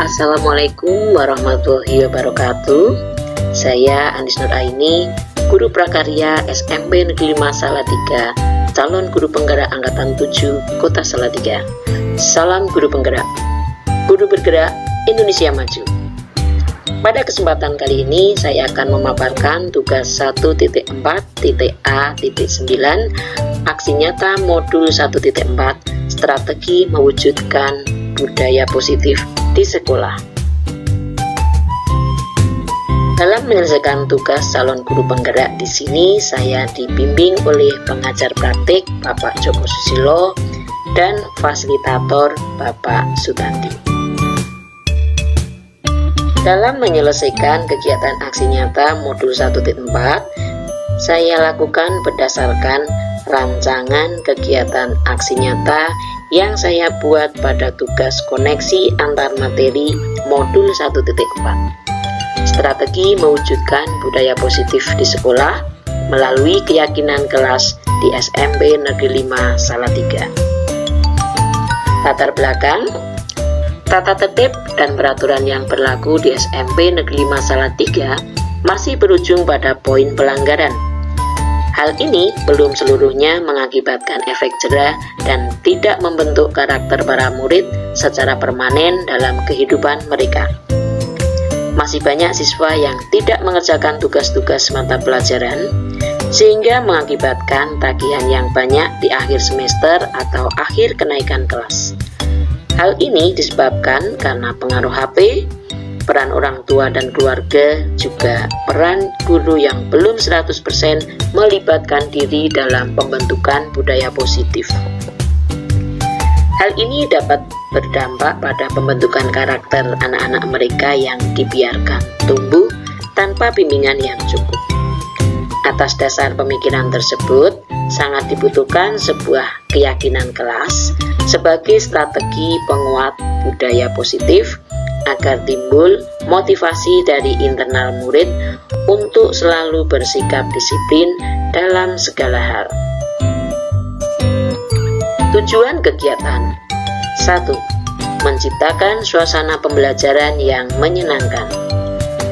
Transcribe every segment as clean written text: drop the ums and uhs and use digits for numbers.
Assalamualaikum warahmatullahi wabarakatuh. Saya Anis Nur Aini, Guru Prakarya SMP Negeri 5 Salatiga, calon guru penggerak Angkatan 7 Kota Salatiga. Salam guru penggerak, guru bergerak Indonesia Maju. Pada kesempatan kali ini saya akan memaparkan tugas 1.4.A.9 aksi nyata modul 1.4 strategi mewujudkan budaya positif di sekolah. Dalam menyelesaikan tugas calon guru penggerak di sini saya dibimbing oleh pengajar praktik Bapak Joko Susilo dan fasilitator Bapak Sutanti. Dalam menyelesaikan kegiatan aksi nyata modul 1.4, saya lakukan berdasarkan rancangan kegiatan aksi nyata yang saya buat pada tugas koneksi antar materi modul 1.4. Strategi mewujudkan budaya positif di sekolah melalui keyakinan kelas di SMP Negeri 5 Salatiga. Latar belakang, tata tertib dan peraturan yang berlaku di SMP Negeri 5 Salatiga masih berujung pada poin pelanggaran. Hal ini belum seluruhnya mengakibatkan efek jera dan tidak membentuk karakter para murid secara permanen dalam kehidupan mereka. Masih banyak siswa yang tidak mengerjakan tugas-tugas mata pelajaran, sehingga mengakibatkan tagihan yang banyak di akhir semester atau akhir kenaikan kelas. Hal ini disebabkan karena pengaruh HP, peran orang tua dan keluarga, juga peran guru yang belum 100% melibatkan diri dalam pembentukan budaya positif. Hal ini dapat berdampak pada pembentukan karakter anak-anak mereka yang dibiarkan tumbuh tanpa bimbingan yang cukup. Atas dasar pemikiran tersebut, sangat dibutuhkan sebuah keyakinan kelas sebagai strategi penguat budaya positif agar timbul motivasi dari internal murid untuk selalu bersikap disiplin dalam segala hal. Tujuan kegiatan 1. Menciptakan suasana pembelajaran yang menyenangkan.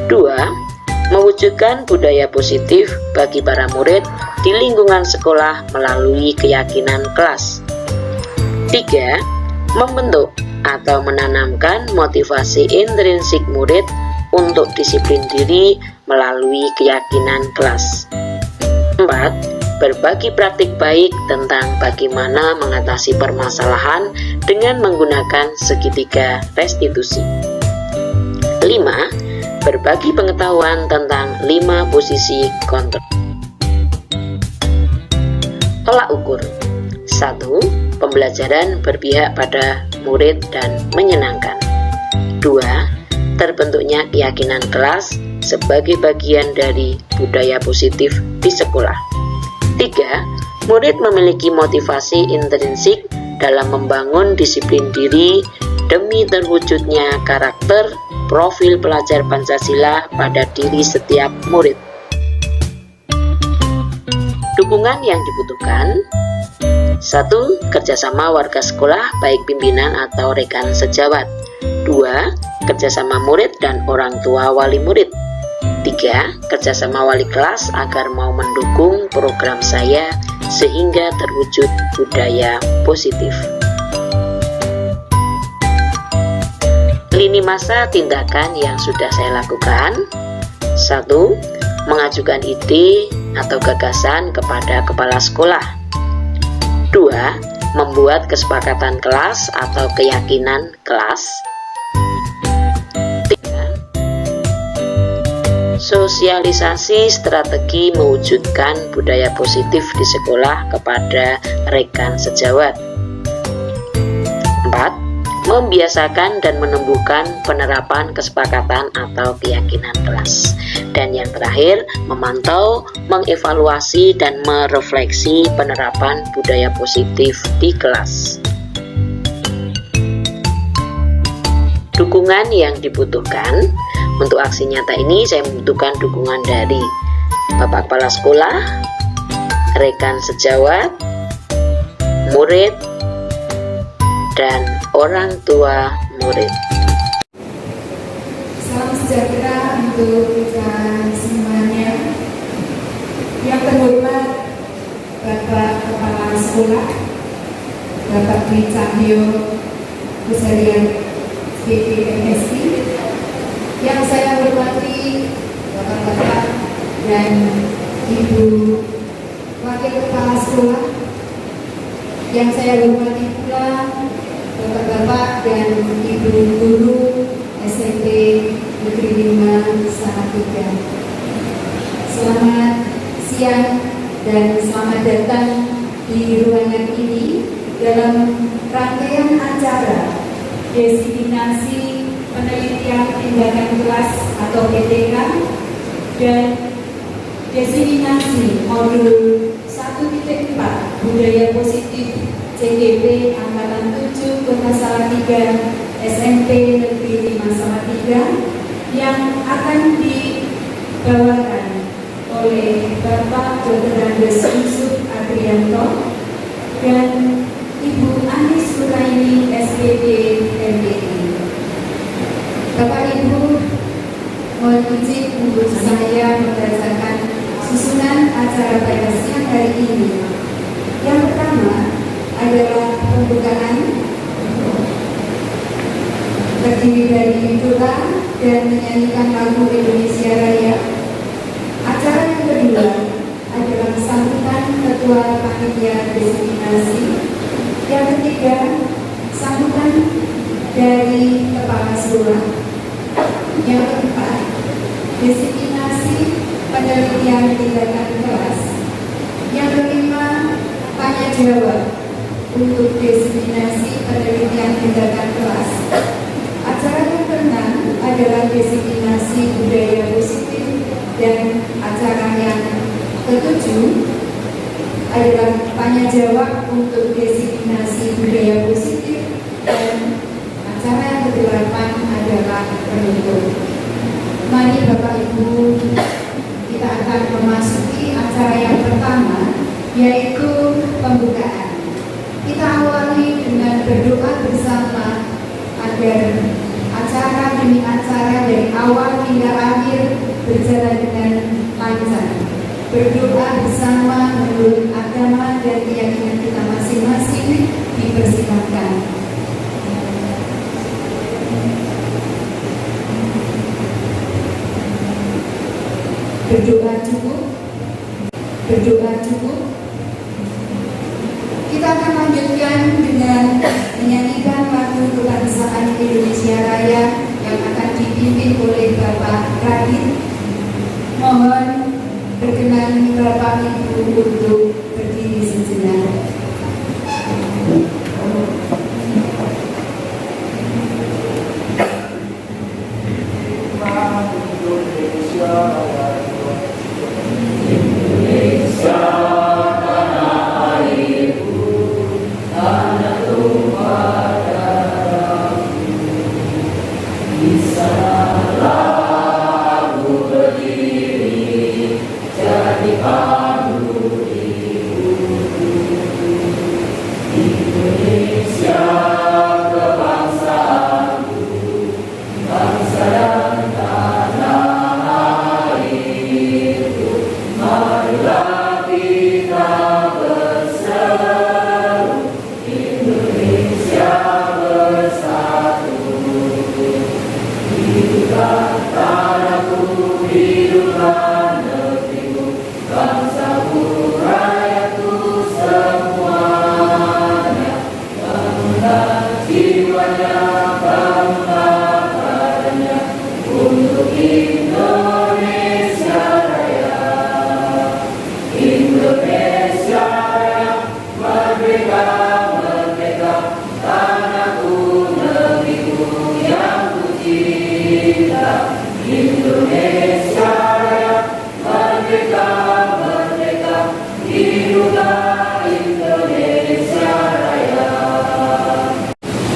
2. Mewujudkan budaya positif bagi para murid di lingkungan sekolah melalui keyakinan kelas. 3. Membentuk atau menanamkan motivasi intrinsik murid untuk disiplin diri melalui keyakinan kelas. 4. Berbagi praktik baik tentang bagaimana mengatasi permasalahan dengan menggunakan segitiga restitusi. 5. Berbagi pengetahuan tentang 5 posisi kontrol. Tolak ukur. 1. Pembelajaran berpihak pada murid dan menyenangkan. 2. Terbentuknya keyakinan kelas sebagai bagian dari budaya positif di sekolah. 3. Murid memiliki motivasi intrinsik dalam membangun disiplin diri demi terwujudnya karakter profil pelajar Pancasila pada diri setiap murid. Dukungan yang dibutuhkan. 1. Kerjasama warga sekolah baik pimpinan atau rekan sejawat. 2. Kerjasama murid dan orang tua wali murid. 3. Kerjasama wali kelas agar mau mendukung program saya sehingga terwujud budaya positif. Lini masa tindakan yang sudah saya lakukan. 1. Mengajukan ide atau gagasan kepada kepala sekolah. 2. Membuat kesepakatan kelas atau keyakinan kelas. 3. Sosialisasi strategi mewujudkan budaya positif di sekolah kepada rekan sejawat. 4. Membiasakan dan menumbuhkan penerapan kesepakatan atau keyakinan kelas. Dan yang terakhir, memantau, mengevaluasi, dan merefleksi penerapan budaya positif di kelas. Dukungan yang dibutuhkan. Untuk aksi nyata ini saya membutuhkan dukungan dari Bapak Kepala Sekolah, rekan sejawat, murid, dan orang tua murid. Salam sejahtera untuk kita semuanya. Yang terhormat Bapak Kepala Sekolah, Bapak Dwi Cahyo Kusarian PPMSI, yang saya hormati Bapak-bapak dan Ibu Wakil Kepala Sekolah, yang saya hormati pula Bapak-bapak dan Ibu Guru SMP Negeri 5 Salatiga. Selamat siang dan selamat datang di ruangan ini dalam rangkaian acara Desiminasi Penelitian Tindakan Kelas atau PTK dan Desiminasi Modul 1.4 Budaya Positif CGP Angkatan 7 Kota Salatiga SMP Negeri 5 Salatiga yang akan dibawakan oleh Bapak Dr. Andes Yusuf Adrianto dan Ibu Anis Nuraini SPP MPI. Bapak Ibu, mohon izin untuk saya membacakan susunan acara pada siang hari ini. Yang pertama adalah pembukaan, terdiri dari doa dan menyanyikan lagu Indonesia Raya. Acara yang kedua adalah sambutan Ketua Panitia Desiminasi. Yang ketiga, sambutan dari Kepala Sekolah. Yang keempat, Desiminasi Penelitian Tindakan Kelas. Yang kelima, tanya jawab untuk Desiminasi Penelitian Tindakan Kelas. Acara yang keenam adalah Desiminasi Budaya Positif, dan acara yang ketujuh adalah tanya jawab untuk Desiminasi Budaya Positif, dan acara yang kedelapan adalah penutup. Mari Bapak Ibu, kita akan memasuki acara yang pertama, yaitu pembukaan. Kita awali dengan berdoa bersama agar acara demi acara dari awal hingga akhir berjalan dengan lancar. Berdoa bersama menurut agama dan keyakinan kita masing-masing dipersilakan. Berdoa cukup. Berdoa cukup. Kita akan lanjutkan dengan menyanyikan lagu kebangsaan Indonesia Raya yang akan dipimpin oleh Bapak Radit. Mohon berkenan Bapak Ibu untuk berdiri sejenak.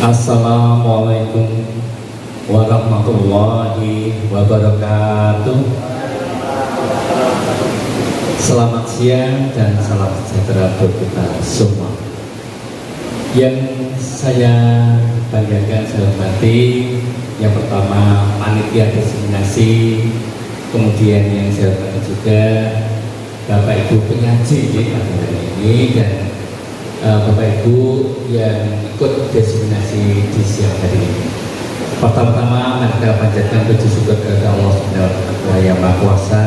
Assalamualaikum warahmatullahi wabarakatuh. Selamat siang dan salam sejahtera buat kita semua. Yang saya banggakan, saya hormati Yang pertama panitia diseminasi, kemudian yang saya hormati juga Bapak Ibu penyaji pada hari ini, dan Bapak Ibu yang ikut diseminasi di siang hari ini. Pertama-tama mari kita panjatkan puji syukur kepada Allah Subhanahu yang Maha Kuasa,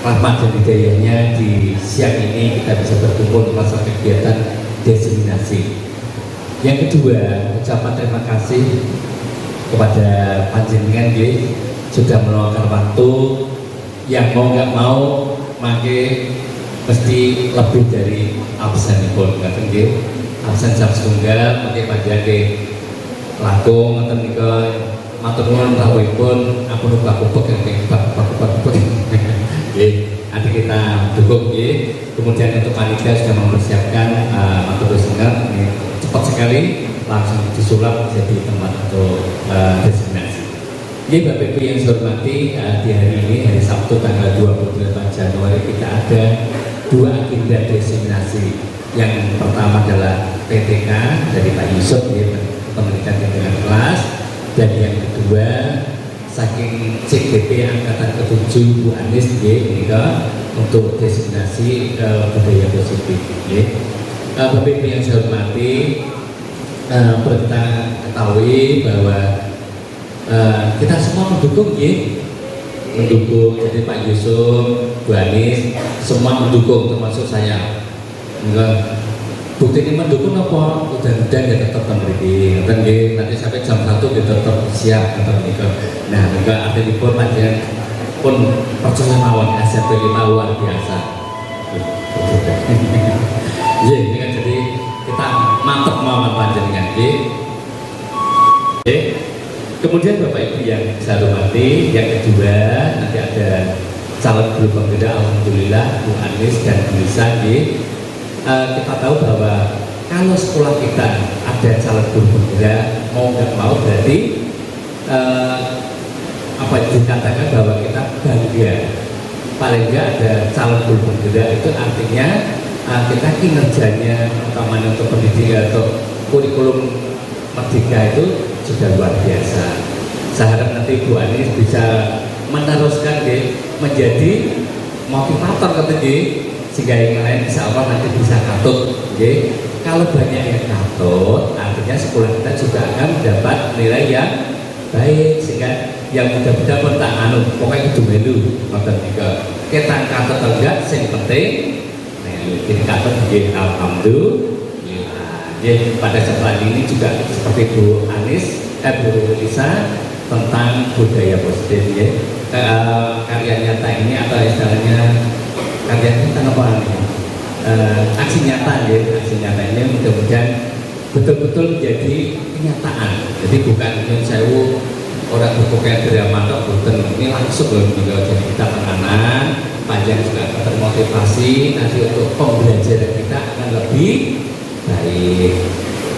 rahmat dan hidayahnya di siang ini kita bisa berkumpul masa kegiatan diseminasi. Yang kedua, ucapan terima kasih kepada panjenengan sudah meluangkan waktu, yang mau nggak mau maka mesti lebih dari absen pun kadang absen jam setunggal mungkin panjenengan lakung atau nika matur nuwun rawuhipun ampun bakupek yang bakupek nanti kita dukung kemudian untuk panitia sudah mempersiapkan matur nuwun cepat sekali langsung disulap jadi tempat untuk destinasi. Bapak Ibu yang saya hormati, di hari ini hari Sabtu tanggal 28 Januari kita ada dua agenda destinasi. Yang pertama adalah PTK dari Pak Yusuf pendidikan dengan kelas, dan yang kedua saking CGP angkatan ke-7 Bu Anis untuk destinasi budaya positif. Bapak Ibu yang saya hormati, perlu kita ketahui bahwa kita semua mendukung mendukung, jadi Pak Yusuf, Bu Anis semua mendukung termasuk saya. Bukti ini mendukung apa? Udah ya tetap memberi, nanti sampai jam 1 kita tetap siap tetap nikah. Nah, juga ada di pun panjang pun percaya mawon SMP 5 luar biasa. Ini kan jadi kita mantep mawon panjenengan. Kemudian Bapak Ibu yang saya hormati, yang kedua nanti ada calon guru pembeda, alhamdulillah Bu Anis dan Bu Lisa. Kita tahu bahwa kalau sekolah kita ada calon guru pembeda, mau nggak mau berarti apa dikatakan bahwa kita bangga, paling nggak ada calon guru pembeda, itu artinya kita kinerjanya utamanya untuk pendidikan atau kurikulum merdeka itu sudah luar biasa. Saya harap nanti Bu Anis bisa meneruskan menjadi motivator sehingga yang lain insya Allah nanti bisa katut. Kalau banyak yang katut, artinya sekolah kita juga akan mendapat nilai yang baik, sehingga yang muda-muda pun tak pokoknya itu melu kita katut enggak, yang penting kita katut alhamdulillah. Pada saat ini juga seperti Bu Anis, Bu Lisa tentang budaya positif karya nyata ini atau istilahnya karya nyata apa aksi nyata aksi nyata ini mudah-mudahan betul-betul menjadi kenyataan. Jadi bukan sewu orang berpikir drama atau bukan, ini langsung loh jadi kita tekanan panjang juga termotivasi nanti untuk pembelajaran kita akan lebih baik.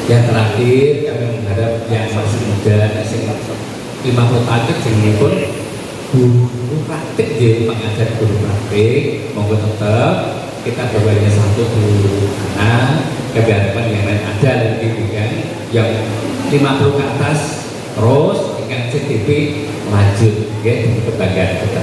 Yang terakhir kami mengharap yang masih muda, masih 50 tahun ini pun guru praktik pengajar guru praktik monggo tetap kita bawanya satu guru anak, kebiasaan yang lain ada lagi kan yang 50 ke atas terus dengan CTP lanjut kebanggaan kita.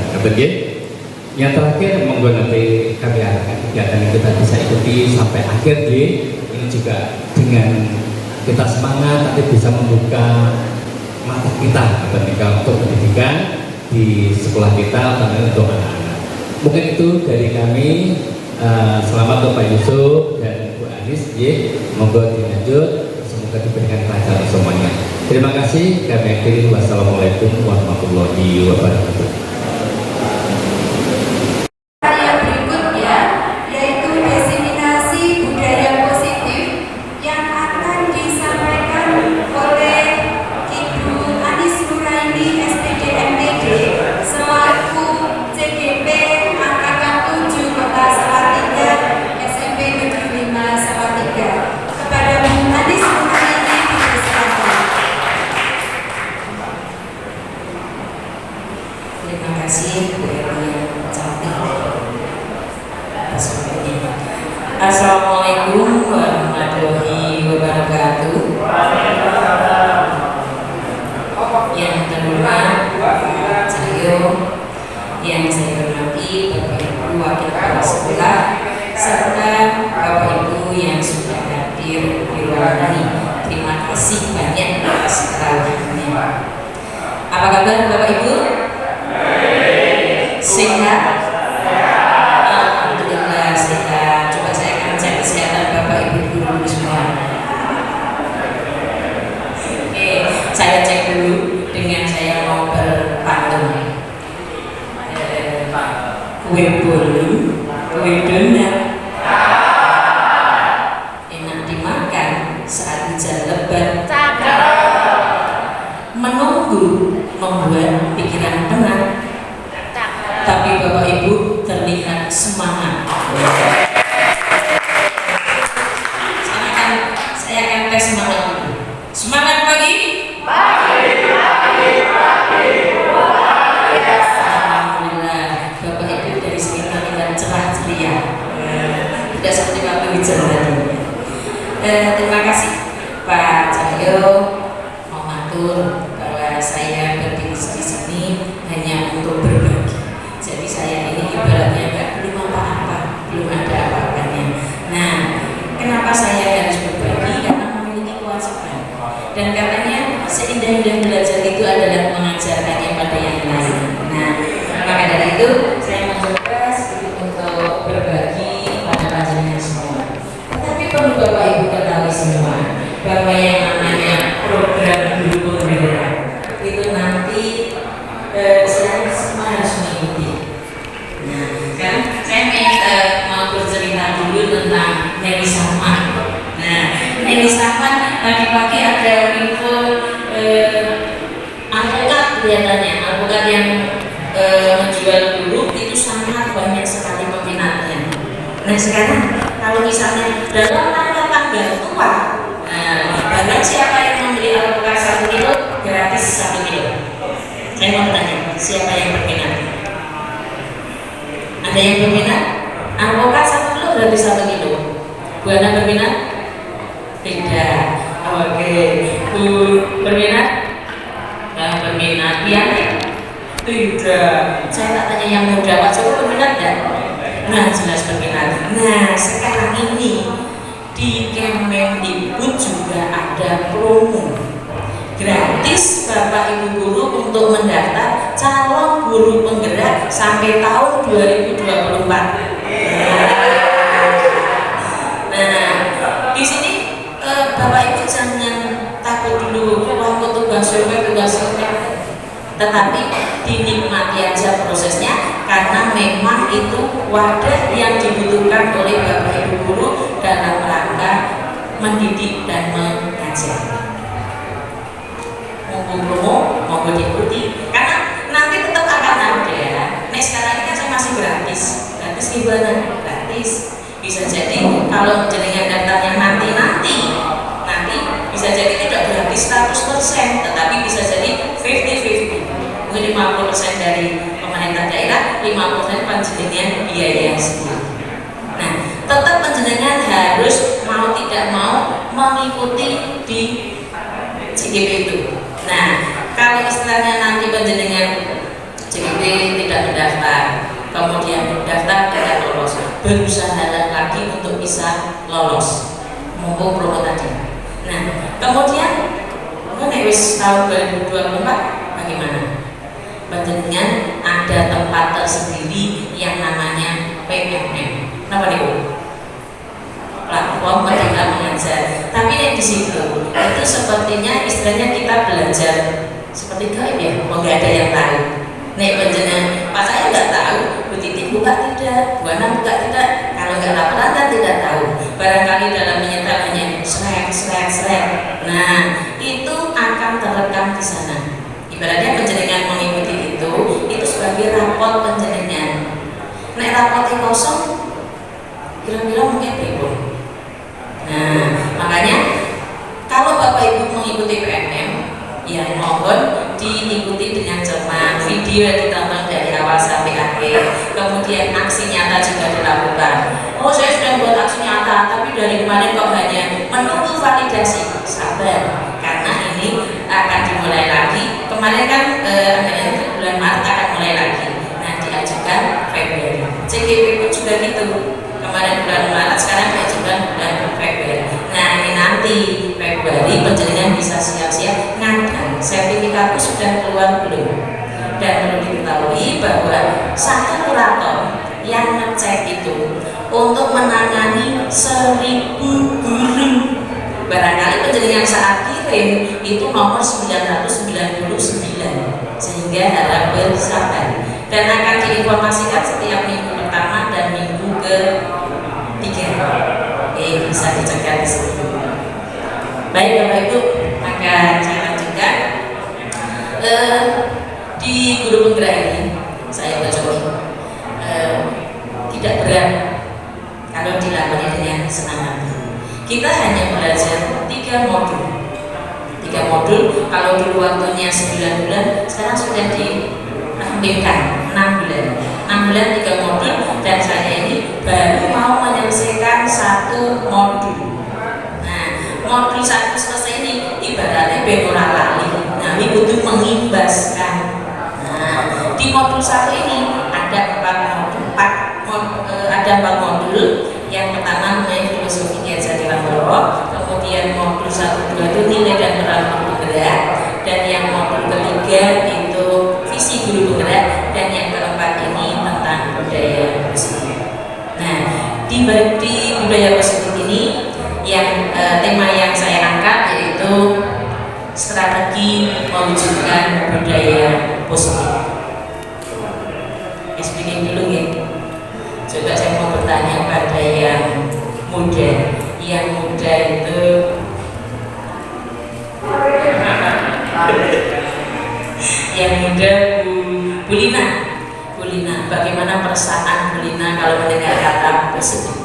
Yang terakhir monggo nanti kami harapkan kegiatan yang kita bisa ikuti sampai akhir ini juga dengan kita semangat tapi bisa membuka mata kita untuk pendidikan di sekolah kita terutama untuk anak-anak. Mungkin itu dari kami. Selamat untuk Pak Yusuf dan Bu Anis. Monggo dilanjut, semoga diberikan kelancaran semuanya. Terima kasih. Kami akhiri. Wassalamualaikum warahmatullahi wabarakatuh. Ibu wakil kepala sekolah, serta Bapak Ibu yang sudah hadir di ruangan ini. Terima kasih banyak atas kehadirannya. Apa kabar Bapak Ibu? Sehat? Alhamdulillah sehat. Coba saya akan cek kesehatan Bapak Ibu dulu semua. Oke, saya cek dulu dengan saya mau berpantun. Kue bolu, kue donat, enak dimakan saat hujan lebat. Menunggu membuat pikiran penat, tapi Bapak Ibu terlihat semangat. Saya akan tes semangat dulu. Semangat pagi. Alhamdulillah, Bapak Ibu dari sini terlihat cerah ceria. Tidak seperti waktu hujan tadi. Terima kasih Pak Cahyo, mau matur bahwa saya berdiri di sini hanya untuk berbagi. Jadi saya ini ibaratnya belum apa-apa, belum ada apa-apanya. Nah, kenapa saya harus berbagi? Karena memiliki kewajiban. Dan katanya seindah-indah belajar itu adalah mengajarkannya pada yang lain. Nah, maka dari itu saya mencoba sedikit untuk berbagi pada panjenengan semua. Tetapi perlu Bapak Ibu ketahui semua bahwa yang namanya program guru penggerak itu nanti saya semua harus mengikuti. Nah, kan saya mau bercerita dulu tentang Neni Saman. Nah, Neni Saman pagi-pagi ada info alpukat kelihatannya, alpukat yang menjual guru itu sangat banyak sekali peminatnya. Nah sekarang kalau misalnya dalam rangka tanggal tua, barang siapa yang membeli alpukat 1 kilo gratis 1 kilo. Saya mau bertanya, siapa yang berminat? Ada yang berminat? Alpukat 1 kilo gratis 1 kilo. Bu Ana berminat? Tidak. Oke, Bu berminat? Berminat? Iya? Tidak. Saya tak tanya yang muda, Pak Joko berminat enggak? Nah, jelas berminat. Nah, sekarang ini di Kemendikbud juga ada promo gratis Bapak Ibu guru untuk mendaftar calon guru penggerak sampai tahun 2024. Nah, di sini Bapak Ibu jangan takut dulu waktu tugas survei. Tetapi dinikmati aja prosesnya karena memang itu wadah yang dibutuhkan oleh Bapak Ibu guru dalam rangka mendidik dan mengajar. Mumpung mau diikuti karena nanti tetap akan ada. Nah sekarang ini kan saya masih gratis gimana? Gratis. Bisa jadi kalau jenengan daftarnya nanti bisa jadi tidak gratis 100%, tetapi bisa jadi 50-50. Mungkin 50% dari pemerintah daerah, 50% panjenengan biaya sendiri. Nah, tetap panjenengan harus mau tidak mau mengikuti di JGP itu. Nah, kalau istilahnya nanti panjenengan JGP tidak mendaftar, kemudian daftar tidak lolos, berusaha lagi untuk bisa lolos, mumpung promo tadi. Nah, kemudian wis tahun 2024 bagaimana? Panjenengan ada tempat tersendiri yang namanya PMM. Kenapa nih Bu? Platform Merdeka Mengajar. Tapi yang di situ itu sepertinya istilahnya kita belajar seperti gaib ya, nggak ada yang tahu. Nih panjenengan, Pak saya nggak tahu, Bu Titi buka tidak, Bu Ana buka tidak. Kalau nggak laporan kan tidak tahu. Barangkali dalam menyetel hanya srek. Nah itu akan terekam di sana. Ibaratnya panjenengan mengikuti itu sebagai rapor panjenengan. Nek rapornya kosong, kira-kira mungkin pripun. Nah makanya kalau Bapak Ibu mengikuti PMM, ya mohon diikuti dengan cermat. Video yang ditonton dari awal sampai akhir, kemudian aksi nyata juga dilakukan. Oh saya sudah buat aksi nyata, tapi dari kemarin kok hanya menunggu validasi. Sabar, karena ini akan dimulai lagi. Kemarin kan bulan Maret akan mulai lagi. Nah diajukan Februari. JKP pun juga gitu. Kemarin bulan Maret, sekarang diajukan bulan Februari. Nah ini nanti Februari penjaringan bisa siap-siap ngadang. Sertifikatku sudah keluar belum? Dan perlu diketahui bahwa satu kurator yang ngecek itu untuk menangani 1.000 guru. Barangkali penjaringan saat kirim itu nomor 999, sehingga harap bersabar dan akan diinformasikan setiap minggu pertama dan minggu ke-3. Bisa dicegah di sini. Baik Bapak Ibu, maka saya lanjutkan. Di guru penggerak ini saya mencoba tidak berat kalau dilakukan dengan senang hati. Kita hanya belajar 3 modul. 3 modul, kalau dulu waktunya 9 bulan, sekarang sudah dirampingkan 6 bulan. 6 bulan 3 modul, dan saya ini baru mau menyelesaikan 1 modul. Nah, modul 1 selesai ini ibaratnya benora lali. Nah, ini butuh mengimbaskan. Nah, di modul 1 ini ada 4 modul. Yang pertama mengenai filosofi Ki Hajar Dewantara, kemudian modul 1, 2 itu nilai dan peran guru penggerak, dan yang modul ketiga itu visi guru penggerak, dan yang keempat ini tentang budaya positif. Nah, di budaya positif ini yang tema yang saya angkat yaitu strategi mewujudkan budaya positif. Speaking dulu ya. Coba saya mau bertanya pada yang muda. Yang muda itu yang muda Bu Lina. Bu Lina, bagaimana perasaan Bu Lina kalau mendengar kata positif?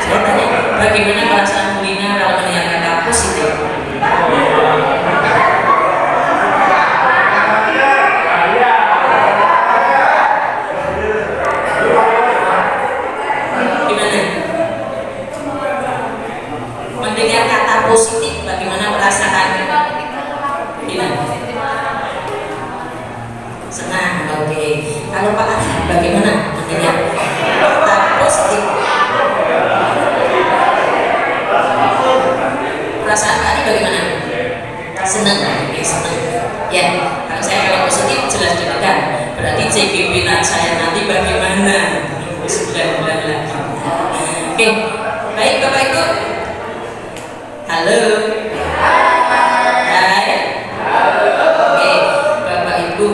Saya tanya, bagaimana perasaan Bu Lina kalau mendengar kata positif? Mendengar kata positif, bagaimana perasaan? Senang, oke. Kalau Pak Adi, bagaimana mendengar kata positif? Perasaan Pak Adi bagaimana? Senang, oke, senang. Ya, kalau positif jelas deg-degan. Berarti JKP saya nanti bagaimana? 9 bulan lagi. Oke, baik Bapak Ibu. Halo. Hai. Oke, Bapak Ibu,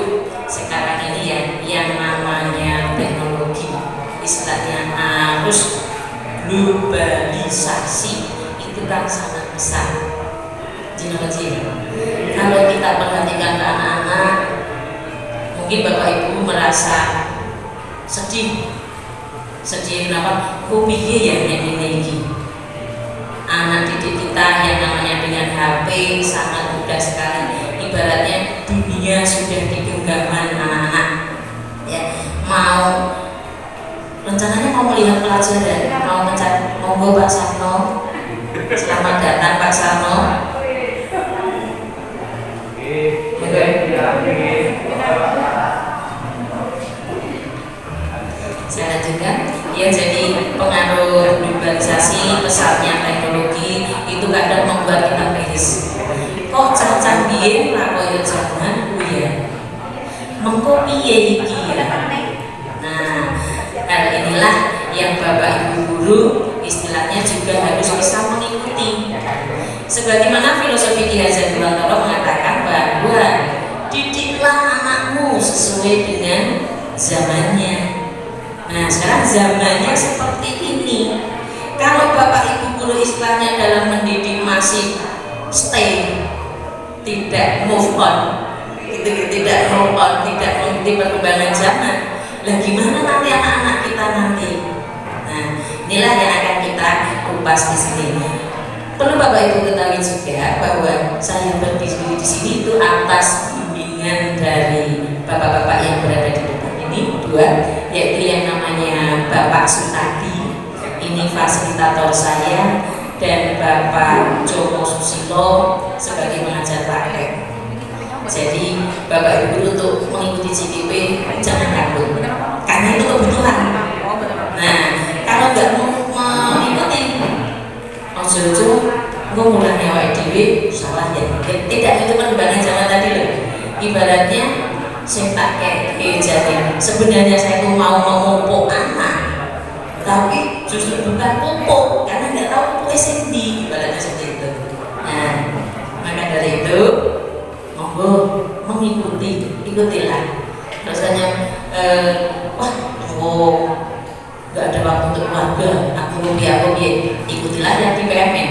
sekarang ini yang namanya teknologi, istilahnya arus globalisasi itu kan sangat besar. Kalau kita perhatikan ke anak-anak, mungkin Bapak Ibu merasa sedih. Sedih kenapa? Kok piye ya ini? Anak didik kita yang namanya dengan HP sangat mudah sekali. Ibaratnya dunia sudah di genggaman anak-anak. Ya, rencananya mau melihat pelajaran, mau mencari, monggo Pak Sarno. Selamat datang Pak Sarno. Saya lanjutkan. Ya, jadi pengaruh globalisasi, pesatnya teknologi itu kadang membuat kita miris. Kok cacah biyen ra koyo jamanku ya. Mengko piye iki ya. Nah, hal inilah yang Bapak Ibu guru istilahnya juga harus bisa mengikuti. Sebagaimana filosofi Ki Hajar Dewantara mengatakan bahwa didiklah anakmu sesuai dengan zamannya. Nah, sekarang zamannya seperti ini. Kalau Bapak Ibu guru istilahnya dalam mendidik masih stay, tidak move on, tidak mengikuti perkembangan zaman, lah gimana nanti anak-anak kita nanti? Nah, inilah yang akan kita kupas di sini. Perlu Bapak Ibu ketahui juga bahwa saya berdiri di sini itu atas bimbingan dari bapak-bapak yang berada di depan ini, 2, yaitu yang namanya Bapak Sutadi, ini fasilitator saya, dan Bapak Joko Susilo sebagai pengajar praktek. Jadi Bapak Ibu untuk mengikuti CPP jangan takut, karena itu kebutuhan. Nah, kalau nggak mau mengikuti, ojo-ojo gue mulai nyawa dewi salah ya. Tidak, itu penerbangan zaman tadi loh. Ibaratnya saya pakai jadi sebenarnya saya tuh mau memupuk anak, tapi justru bukan pupuk karena nggak tahu pupuk sendi, ibaratnya seperti itu. Nah, maka dari itu monggo mengikuti, ikutilah. Rasanya wah, nggak ada waktu untuk keluarga, aku ikutilah yang di PMN.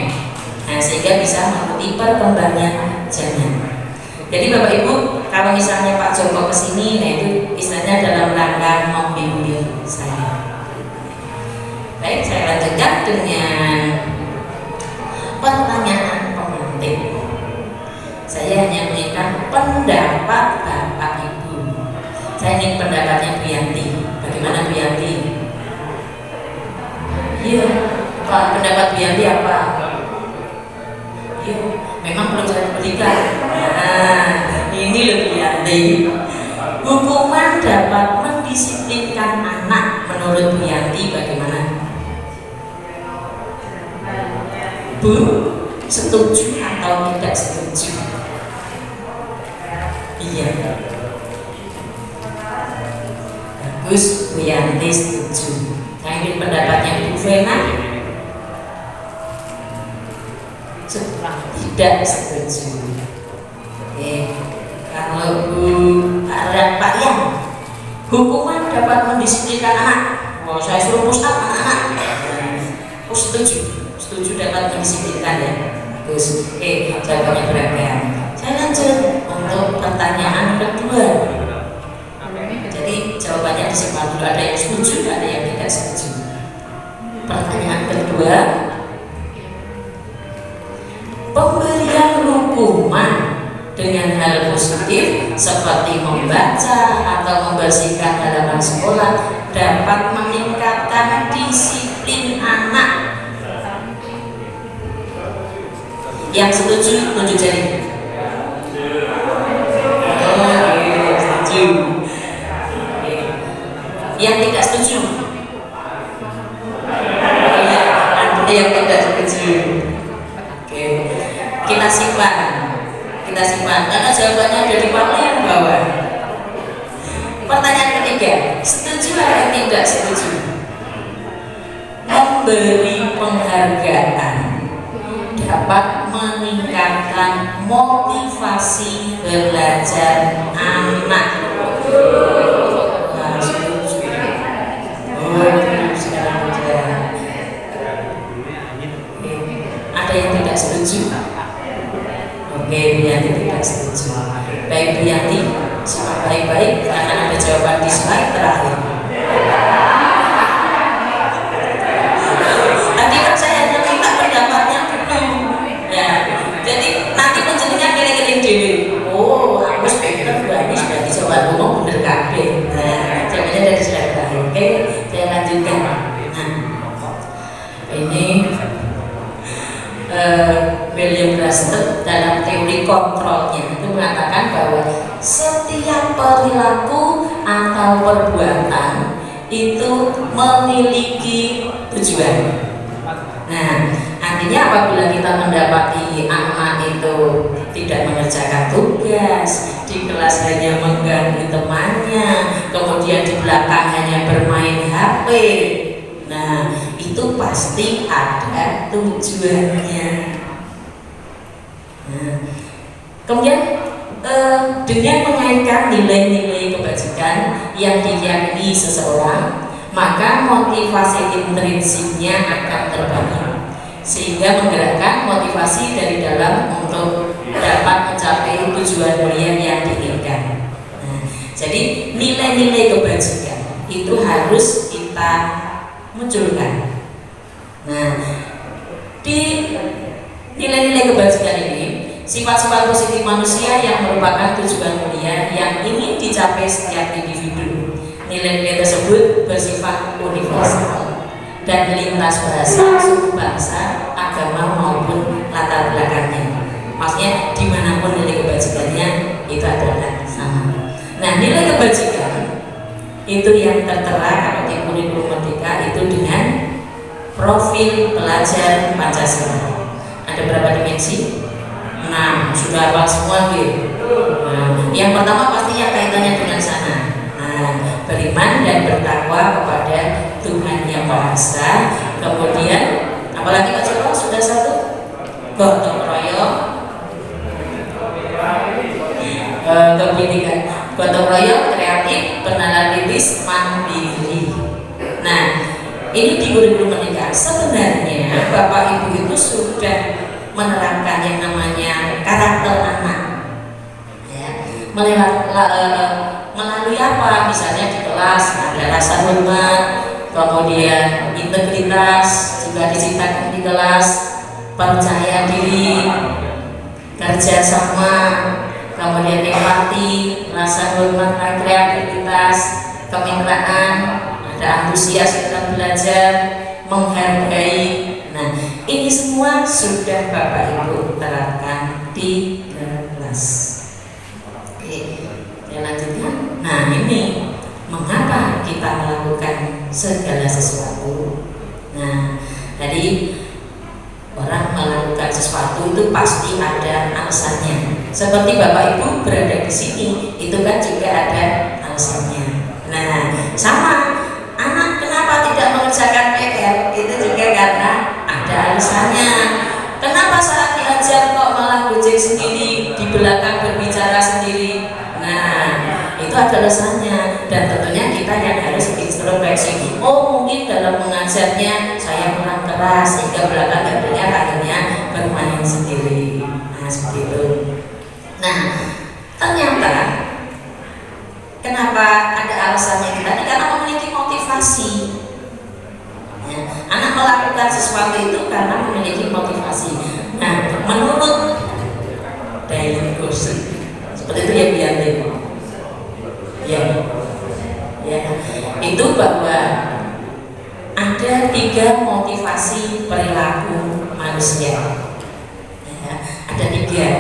Nah, sehingga bisa mengikuti perkembangan zaman. Jadi Bapak Ibu, kalau misalnya Pak Joko kesini, nah itu istilahnya dalam rangka membimbing saya. Baik, saya lanjutkan dengan pertanyaan pemantik. Saya hanya menginginkan pendapat Bapak Ibu. Saya ingin pendapatnya Bu Yanti. Bagaimana Bu Yanti? Iya, Pak, pendapat Bu Yanti apa? Iya, memang belum saya berikan. Nah, ini loh Bu Yanti. Hukuman dapat mendisiplinkan anak menurut Bu Yanti bagaimana? Bu, setuju atau tidak setuju? Iya. Bagus, Bu Yanti setuju. Saya ingin pendapatnya Bu Vena. Tidak setuju. Oke, kalau Bu Pak Yang, hukuman dapat mendisiplinkan anak. Oh, saya suruh push up anak-anak. Oh, setuju dapat mendisiplinkan ya. Bagus. Oke, jawabannya beragam. Saya lanjut untuk pertanyaan kedua. Jadi jawabannya disimpan dulu, ada yang setuju, ada yang tidak setuju. Pertanyaan kedua, pemberian hukuman dengan hal positif seperti membaca atau membersihkan halaman sekolah dapat meningkatkan disiplin anak. Yang setuju tunjuk jari. Oh, setuju. Yang tidak setuju. Oh iya, ada yang tidak setuju. Oke, kita simpan karena jawabannya ada di paling bawah. Pertanyaan ketiga, setuju atau tidak setuju? Memberi penghargaan dapat meningkatkan motivasi belajar anak. Nah, setuju. Oh, sekarang udah. Ada yang tidak setuju? Oke, Bu Yanti tidak setuju. Baik Bu Yanti, simak baik-baik karena ada jawaban di slide terakhir. Tadi kan saya hanya minta pendapatnya dulu. Ya, jadi nanti penjelasannya kira-kira dewi. Oh, aku speaker berani sudah dijawab ngomong bener kabeh. Nah, jawabannya dari slide terakhir. Oke, saya lanjutkan. Nah, ini William Glasgow dalam teori kontrolnya itu mengatakan bahwa setiap perilaku atau perbuatan itu memiliki tujuan. Nah, artinya apabila kita mendapati anak itu tidak mengerjakan tugas, di kelas hanya mengganggu temannya, kemudian di belakang hanya bermain HP, nah itu pasti ada tujuannya. Nah, kemudian dengan mengaitkan nilai-nilai kebajikan yang diyakini seseorang, maka motivasi intrinsiknya akan terbangun sehingga menggerakkan motivasi dari dalam untuk dapat mencapai tujuan mulia yang diinginkan. Nah, jadi nilai-nilai kebajikan itu harus kita munculkan. Nah, di nilai-nilai kebajikan ini sifat-sifat positif manusia yang merupakan tujuan mulia yang ingin dicapai setiap individu. Nilai-nilai tersebut bersifat universal dan lintas bahasa, suku bangsa, agama maupun latar belakangnya. Maksudnya dimanapun nilai kebajikannya itu kebajikan itu yang tertera kalau di kurikulum Merdeka itu dengan profil pelajar Pancasila. Ada berapa dimensi? 6. Sudah hafal semua gitu. Nah, yang pertama pasti yang kaitannya dengan sana. Nah, beriman dan bertakwa kepada Tuhan Yang Maha Esa. Kemudian apalagi Pak Joko sudah satu, gotong royong, kependidikan, gotong royong, kreatif, penanalitis, mandiri. Nah, ini di kurikulum Merdeka. Sebenarnya Bapak Ibu itu sudah menerapkan yang namanya karakter anak, ya, melalui apa? Misalnya di kelas ada rasa hormat, kemudian integritas juga diciptakan di kelas, percaya diri, kerja sama, kemudian empati, rasa hormat, kreativitas, kemitraan, ada antusias dalam belajar, menghargai. Nah, ini semua sudah Bapak Ibu terapkan di kelas. Oke, saya lanjutkan. Nah, ini mengapa kita melakukan segala sesuatu. Nah, jadi orang melakukan sesuatu itu pasti ada alasannya. Seperti Bapak Ibu berada di sini, itu kan juga ada alasannya. Nah, sama anak kenapa tidak mengerjakan PR, itu juga karena ada alasannya. Kenapa saat diajar kok malah gojek sendiri, di belakang berbicara sendiri? Nah, itu ada alasannya. Dan tentunya kita yang harus introspeksi. Oh, mungkin dalam mengajarnya saya kurang keras sehingga belakang gadanya akhirnya bermain sendiri. Nah, seperti itu. Nah, ternyata kenapa ada alasannya tadi? Karena memiliki motivasi. Ya, anak melakukan sesuatu itu karena memiliki motivasi. Nah, menurut Daily Kursi seperti itu ya Bianti. Ya, itu bahwa ada 3 motivasi perilaku manusia. Ya, ada 3.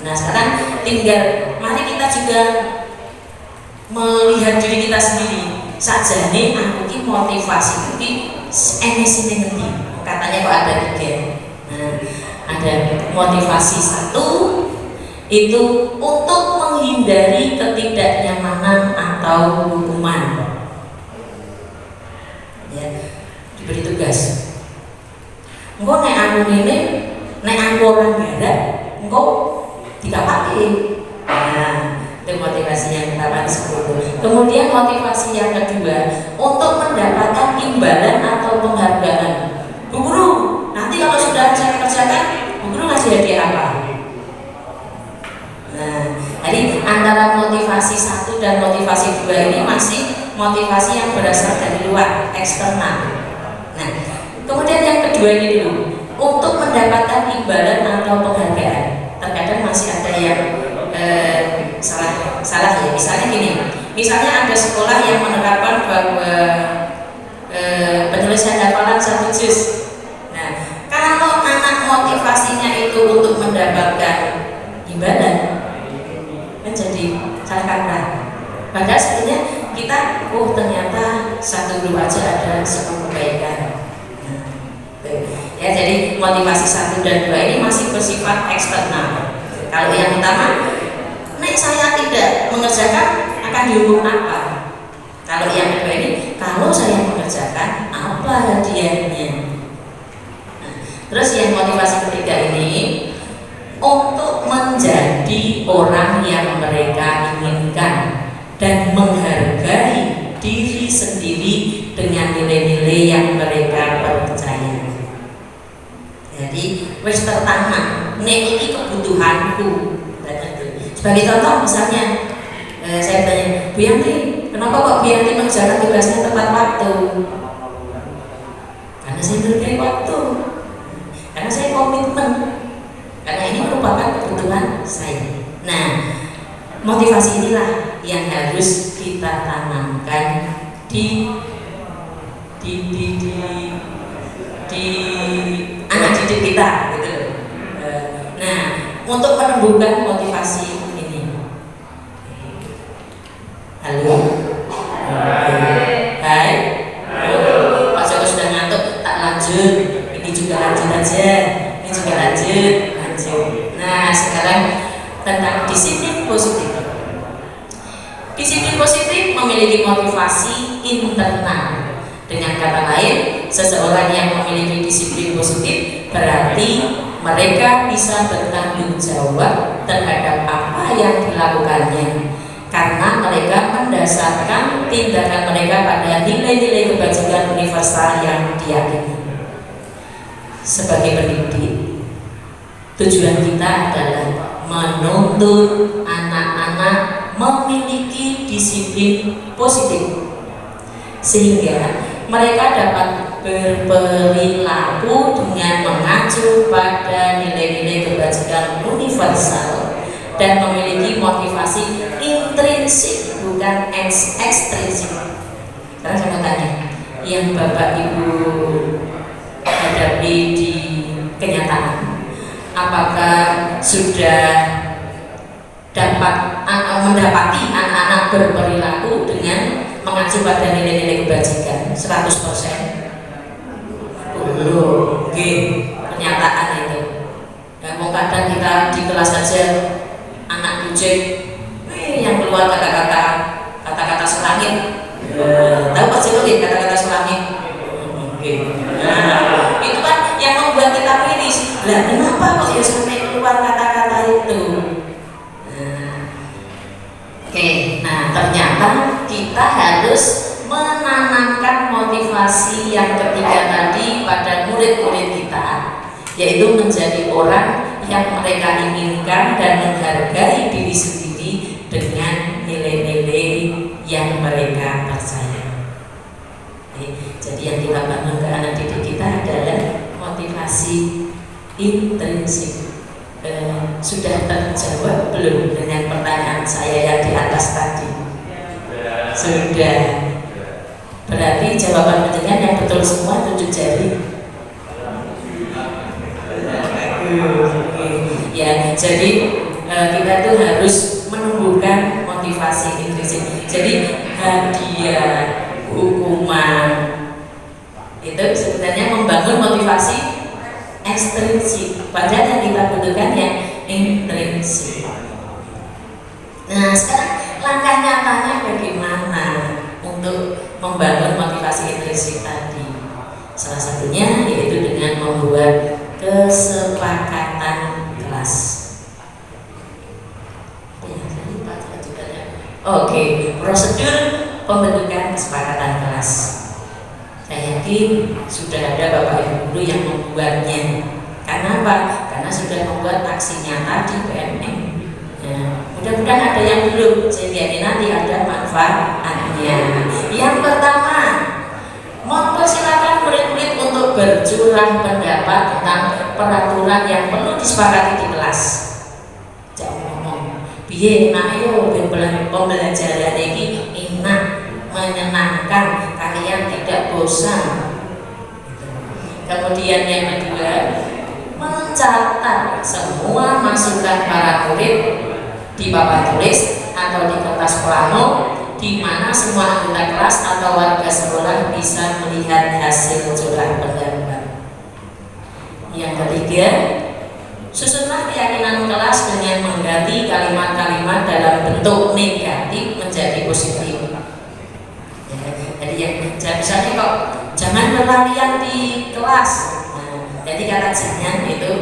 Nah, sekarang tinggal mari kita juga melihat diri kita sendiri. Sajane aku ki motivasi ki sini nanti. Katanya kok ada 3. Nah, ada motivasi 1 itu untuk menghindari ketidaknyamanan atau hukuman. Ya, diberi tugas. Engkau nek aku ngene, nek aku orang garap, engkau tidak pakai. Nah, itu motivasi yang pertama disebut. Kemudian motivasi yang kedua untuk mendapatkan imbalan atau penghargaan. Bu Guru, nanti kalau sudah saya kerjakan, Bu Guru ngasih hadiah apa? Nah, jadi antara motivasi 1 dan motivasi 2 ini masih motivasi yang berasal dari luar, eksternal. Nah, kemudian yang kedua ini dulu, untuk mendapatkan imbalan atau penghargaan. Terkadang masih ada yang salah ya. Misalnya gini, misalnya ada sekolah yang menerapkan bahwa penyelesaian hafalan 1 juz. Nah, kalau anak motivasinya itu untuk mendapatkan imbalan, kan jadi salah kaprah. Padahal sebenarnya kita, ternyata 1 guru aja ada 10 kebaikan. Nah, ya, jadi motivasi 1 dan 2 ini masih bersifat eksternal. Kalau yang pertama, nek saya tidak mengerjakan akan dihukum apa? Kalau yang kedua ini, kalau saya mengerjakan apa hadiahnya? Nah, terus yang motivasi ketiga ini untuk menjadi orang yang mereka inginkan dan menghargai diri sendiri dengan nilai-nilai yang mereka percaya. Jadi wis tertanam, nek iki kebutuhanku. Sebagai contoh misalnya, saya tanya, Bu Yanti, kenapa kok Bu Yanti mengerjakan tugasnya tepat waktu? Karena saya menghargai waktu, karena saya komitmen, karena ini merupakan kebutuhan saya. Nah, motivasi inilah yang harus kita tanamkan di anak didik kita, gitu. Nah, untuk menumbuhkan motivasi ini. Halo. Hai. Pak Joko sudah ngantuk, tak lanjut. Ini juga lanjut aja. Ini juga lanjut. Nah, sekarang tentang disiplin positif. Disiplin positif memiliki motivasi internal. Dengan kata lain, seseorang yang memiliki disiplin positif berarti mereka bisa bertanggung jawab terhadap apa yang dilakukannya, karena mereka mendasarkan tindakan mereka pada nilai-nilai kebajikan universal yang diyakini. Sebagai pendidik, tujuan kita adalah menuntut anak-anak memiliki disiplin positif sehingga mereka dapat berperilaku dengan mengacu pada nilai-nilai kebajikan universal dan memiliki motivasi intrinsik bukan ekstrinsik. Sekarang saya mau tanya, yang Bapak Ibu hadapi di kenyataan, apakah sudah dapat mendapati anak-anak berperilaku dengan mengacu pada nilai-nilai kebajikan 100%? Belum. Oke, kenyataan itu. Mau kadang kita di kelas saja anak kucing yang keluar kata-kata selangit. Tahu pasti lagi kata-kata selangit. Oke. Nah, itu kan yang membuat kita miris. Lah, kenapa kok ya sampai keluar kata-kata itu? Oke, nah ternyata kita harus menanamkan motivasi yang ketiga tadi pada murid-murid kita, yaitu menjadi orang yang mereka inginkan dan menghargai diri sendiri dengan nilai-nilai yang mereka percaya. Jadi yang kita bangun ke anak didik kita adalah motivasi intrinsik. Sudah terjawab belum dengan pertanyaan saya yang di atas tadi? Sudah. Berarti jawaban penjenengan yang betul semua 7 jari. Ya, jadi kita tuh harus menumbuhkan motivasi intrinsik. Jadi hadiah, hukuman itu sebenarnya membangun motivasi ekstrinsik, padahal yang kita butuhkan yang intrinsik. Nah, sekarang langkah nyatanya bagaimana untuk membangun motivasi intrinsik tadi? Salah satunya yaitu dengan membuat kesepakatan kelas. Oke, prosedur pembentukan kesepakatan kelas. Saya yakin sudah ada Bapak Ibu guru yang membuatnya. Karena apa? Karena sudah membuat aksi nyata di PNM. Ya, mudah-mudahan ada yang belum, sehingga nanti ada manfaatnya. Yang pertama, mempersilakan murid-murid untuk bercurah pendapat tentang peraturan yang perlu disepakati di kelas. Jangan ngomong, piye nak yo pembelajaran ini enak, menyenangkan, kalian tidak bosan. Kemudian yang kedua, mencatat semua masukan para murid di papan tulis atau di kertas plano, di mana semua anggota kelas atau warga sekolah bisa melihat hasil curah pendapat. Yang ketiga, susunlah keyakinan kelas dengan mengganti kalimat-kalimat dalam bentuk negatif menjadi positif. Jadi yang misalnya kok jangan berlarian di kelas. Nah, jadi kata jangan itu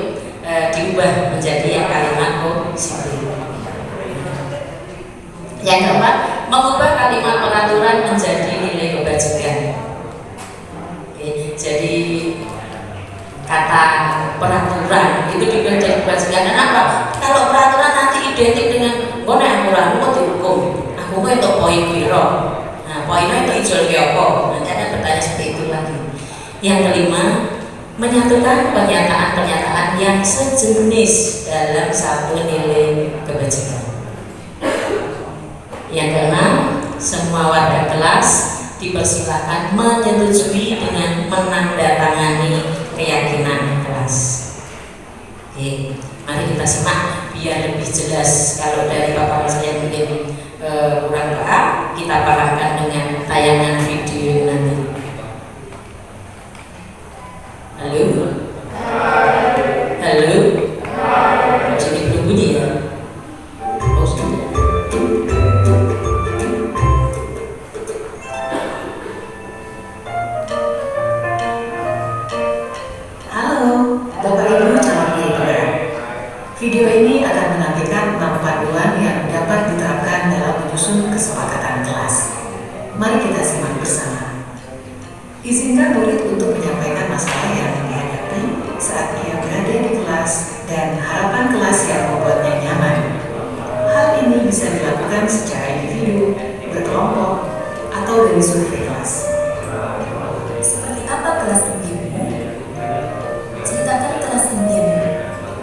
diubah menjadi yang kalimat positif. Yang keempat, mengubah kalimat peraturan menjadi nilai kebajikan. Jadi kata peraturan itu diubah menjadi kebajikan. Kenapa? Kalau peraturan nanti identik dengan gue nek aturanmu kok dihukum, aku kok itu poin piro. Nah, poinnya itu ijol ke apa? Nanti ada bertanya seperti itu lagi. Yang kelima, menyatukan pernyataan-pernyataan yang sejenis dalam satu nilai kebajikan. Yang keenam, semua warga kelas dipersilakan menyetujui dengan menandatangani keyakinan kelas. Oke, mari kita simak biar lebih jelas. Kalau dari paparan saya mungkin kurang paham, kita pahamkan dengan tayangan video nanti. Halo? Halo? Jadi belum bunyi ya? Oh, sudah. Halo, Bapak Ibu calon leader. Video ini akan menampilkan 6 panduan yang dapat diterapkan dalam menyusun kesepakatan kelas. Mari kita simak bersama. Izinkan murid untuk menyampaikan masalah yang dihadapi saat ia berada di kelas dan harapan kelas yang membuatnya nyaman. Hal ini bisa dilakukan secara individu, berkelompok, atau dari survei kelas. Seperti apa kelas impianmu? Ceritakan kelas impianmu.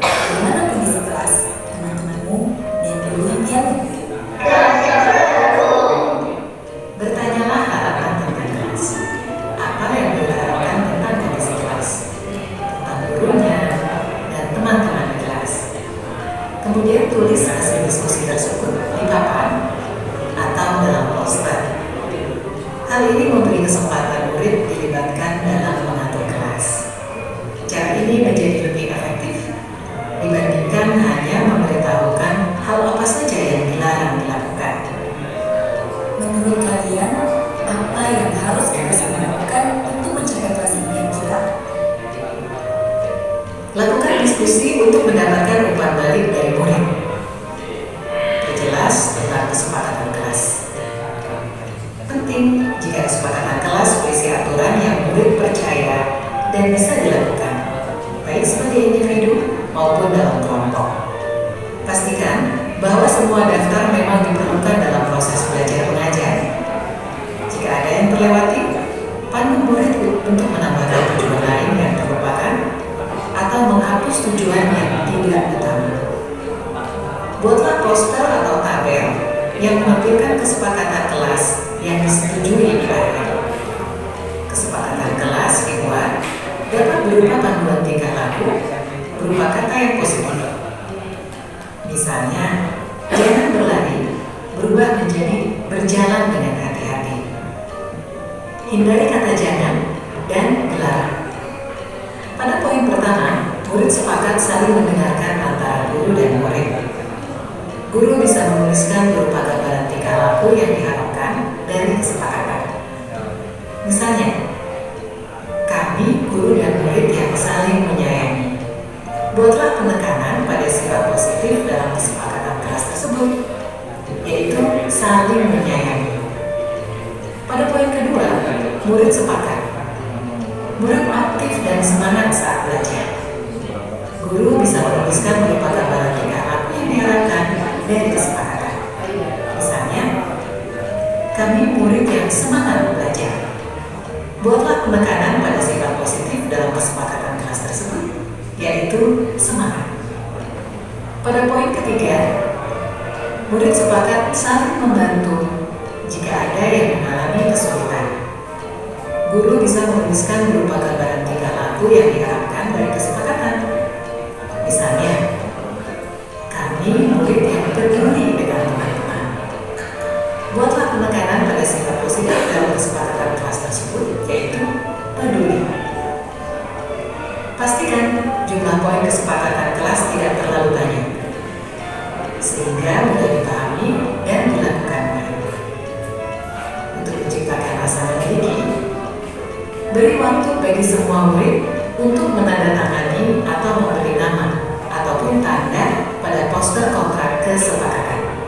Bagaimana kondisi kelas, teman-temanmu, dan guru impianmu? Bertanyalah harapan tentang kelas. Apa yang diharapkan tentang kondisi kelas, tentang gurunya, dan teman-teman di kelas. Kemudian tulis hasil diskusi tersebut di papan atau dalam poster. Hal ini memberi kesempatan murid dilibatkan dalam mengatur kelas. Cara ini menjadi lebih efektif dibandingkan hanya memberitahukan hal apa saja yang dilarang dilakukan. Menurut kalian, apa yang harus kita semua lakukan untuk mencapai kelas impian kita? Lakukan diskusi untuk mendapatkan umpan balik dari murid. Perjelas tentang kesepakatan kelas. Penting jika kesepakatan kelas berisi aturan yang murid percaya dan bisa dilakukan, baik sebagai individu maupun dalam kelompok. Pastikan bahwa semua daftar memang diperlukan dalam proses belajar mengajar. Jika ada yang terlewati, pandu murid untuk menambahkan tujuan lain yang terlupakan atau menghapus tujuan yang tidak utama. Buatlah poster atau tabel yang menampilkan kesepakatan kelas yang disetujui di akhir. Kesepakatan kelas dibuat dapat berupa panduan tingkah laku berupa kata yang positif. Misalnya, jangan berlari berubah menjadi berjalan dengan hati-hati. Hindari kata jangan dan dilarang. Pada poin pertama, murid sepakat saling mendengarkan antara guru dan murid. Guru bisa menuliskan berupa gambaran tingkah laku yang diharapkan dari kesepakatan. Misalnya, kami guru dan murid yang saling menyayangi. Buatlah penekanan pada sifat positif dalam kesepakatan kelas tersebut, yaitu saling menyayangi. Pada poin kedua, murid sepakat. Murid aktif dan semangat saat belajar. Guru bisa menuliskan berupa gambaran tingkah laku yang diharapkan dari kesepakatan. Misalnya, kami murid yang semangat belajar. Buatlah penekanan pada sifat positif dalam kesepakatan kelas tersebut, yaitu semangat. Pada poin ketiga, murid sepakat saling membantu jika ada yang mengalami kesulitan. Guru bisa menuliskan berupa gambaran tingkah laku yang diharapkan dari kesepakatan. Misalnya, kami murid yang peduli dengan teman-teman. Buatlah penekanan pada sifat positif dalam kesepakatan kelas tersebut, yaitu peduli. Pastikan jumlah poin kesepakatan kelas tidak terlalu banyak, sehingga mudah dipahami dan dilakukan baik. Untuk menciptakan rasa memiliki, beri waktu bagi semua murid untuk menandatangani atau memberi nama ataupun tanda pada poster kontrak kesepakatan.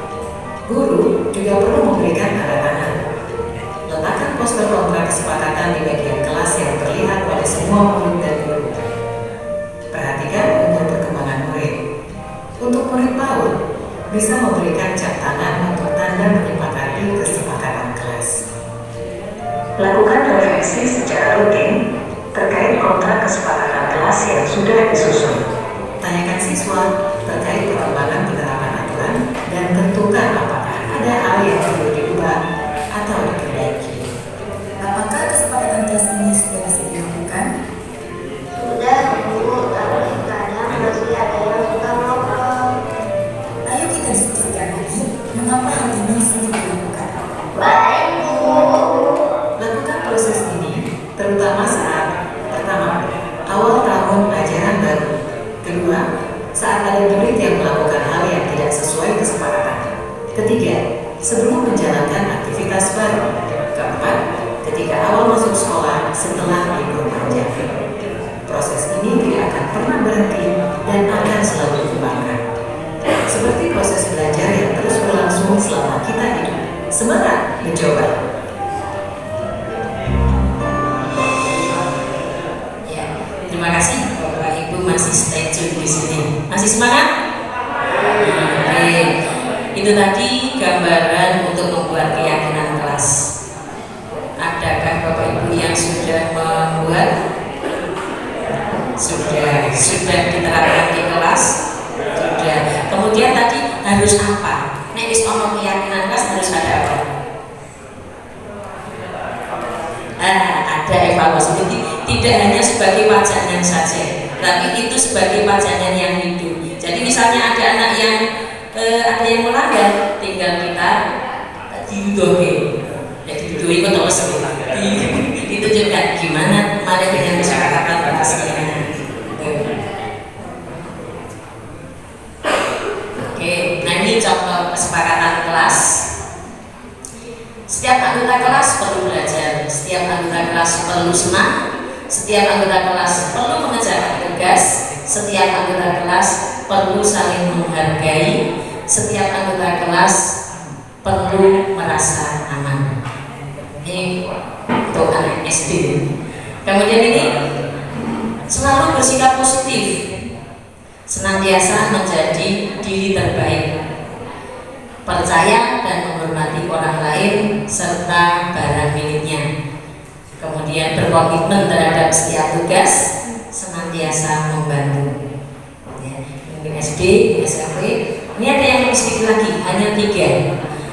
Guru juga perlu memberikan tanda tangan. Letakkan poster kontrak kesepakatan di bagian kelas yang terlihat oleh semua murid dan guru. Perhatikan umur perkembangan murid. Untuk murid PAUD, bisa memberikan cap tangan untuk tanda menyepakati kesepakatan kelas. Lakukan refleksi secara rutin terkait kontrak kesepakatan kelas yang sudah disusun. Tanyakan siswa terkait perkembangan penerapan aturan dan tentukan apakah ada hal yang perlu diubah atau diperbaiki. Apakah kesepakatan kelas ini sudah bisa dilakukan? Sudah, Bu, tapi kadang masih ada yang suka ngobrol. Ayo kita diskusikan lagi mengapa hal ini sulit dilakukan. saat ada murid yang melakukan hal yang tidak sesuai kesepakatan. Ketiga, sebelum menjalankan aktivitas baru. Keempat, ketika awal masuk sekolah setelah libur panjang. Proses ini tidak akan pernah berhenti dan akan selalu dikembangkan. Seperti proses belajar yang terus berlangsung selama kita hidup. Semangat mencoba! Ya, terima kasih Bapak Ibu masih stay tune di sini. Masih semangat? Oke. Itu tadi gambaran untuk membuat keyakinan kelas. Adakah Bapak Ibu yang sudah membuat? Sudah diterapkan di kelas? Sudah. Kemudian tadi harus apa? Nek wis ono keyakinan kelas harus ada apa? Ada evaluasi. Jadi tidak hanya sebagai wajangan saja, tapi itu sebagai wajangan yang hidup. Jadi misalnya ada anak yang ada yang melanggar, tinggal kita diudohi, ya diudohi kok terus itu juga gimana mari dengan kesepakatan batasnya. Oke, nah ini contoh kesepakatan kelas. Setiap anggota kelas perlu belajar, setiap anggota kelas perlu senang, setiap anggota kelas perlu mengerjakan tugas, setiap anggota kelas perlu saling menghargai, setiap anggota kelas perlu merasa aman. Ini untuk anak SD. Kemudian ini selalu bersikap positif, senantiasa menjadi diri terbaik, percaya dan menghormati orang lain serta barang miliknya. Kemudian berkomitmen terhadap setiap tugas, senantiasa membantu. Ya, mungkin SD, SMP. Ini ada yang lebih sedikit lagi, hanya 3.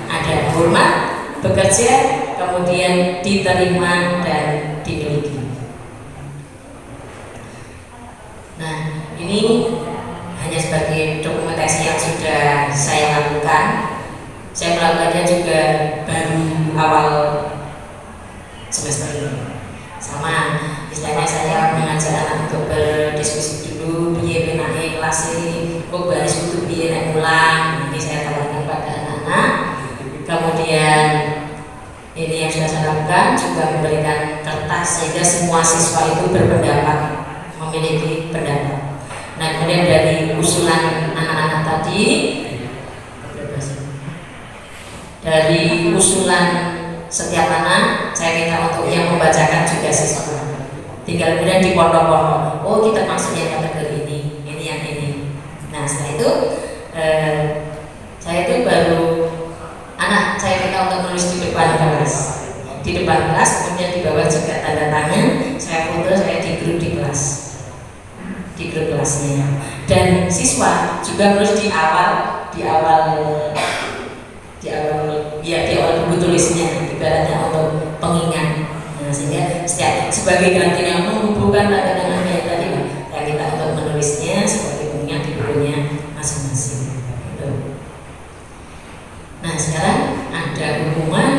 Ada hormat, bekerja, kemudian diterima dan dimiliki. Nah, ini hanya sebagai dokumentasi yang sudah saya lakukan. Saya melakukannya juga baru awal semester ini. Sama istilahnya saya mengajak anak untuk berdiskusi dulu, biar naik kelas ini, kok baris untuk biar naik ulang. Ini saya tawarkan pada anak-anak. Kemudian ini yang sudah saya lakukan juga memberikan kertas sehingga semua siswa itu berpendapat, memiliki pendapat. Nah, kemudian dari usulan anak-anak tadi, dari usulan setiap anak, saya minta untuk yang membacakan juga siswa. Tinggal kemudian di pondok-pondok, oh kita maksudnya kategori ini yang ini. Nah, setelah itu saya itu baru anak saya minta untuk menulis di depan kelas. Di depan kelas, kemudian di bawah juga tanda tangan, saya foto, saya di grup di kelas. Di grup kelasnya, dan siswa juga menulis di awal buku tulisnya, ibaratnya untuk pengingat. Nah, sehingga setiap sebagai ganti yang menghubungkan tanda tangan yang tadi, Pak, kita untuk menulisnya sebagai pengingat di bukunya masing-masing. Gitu. Nah, sekarang ada hukuman,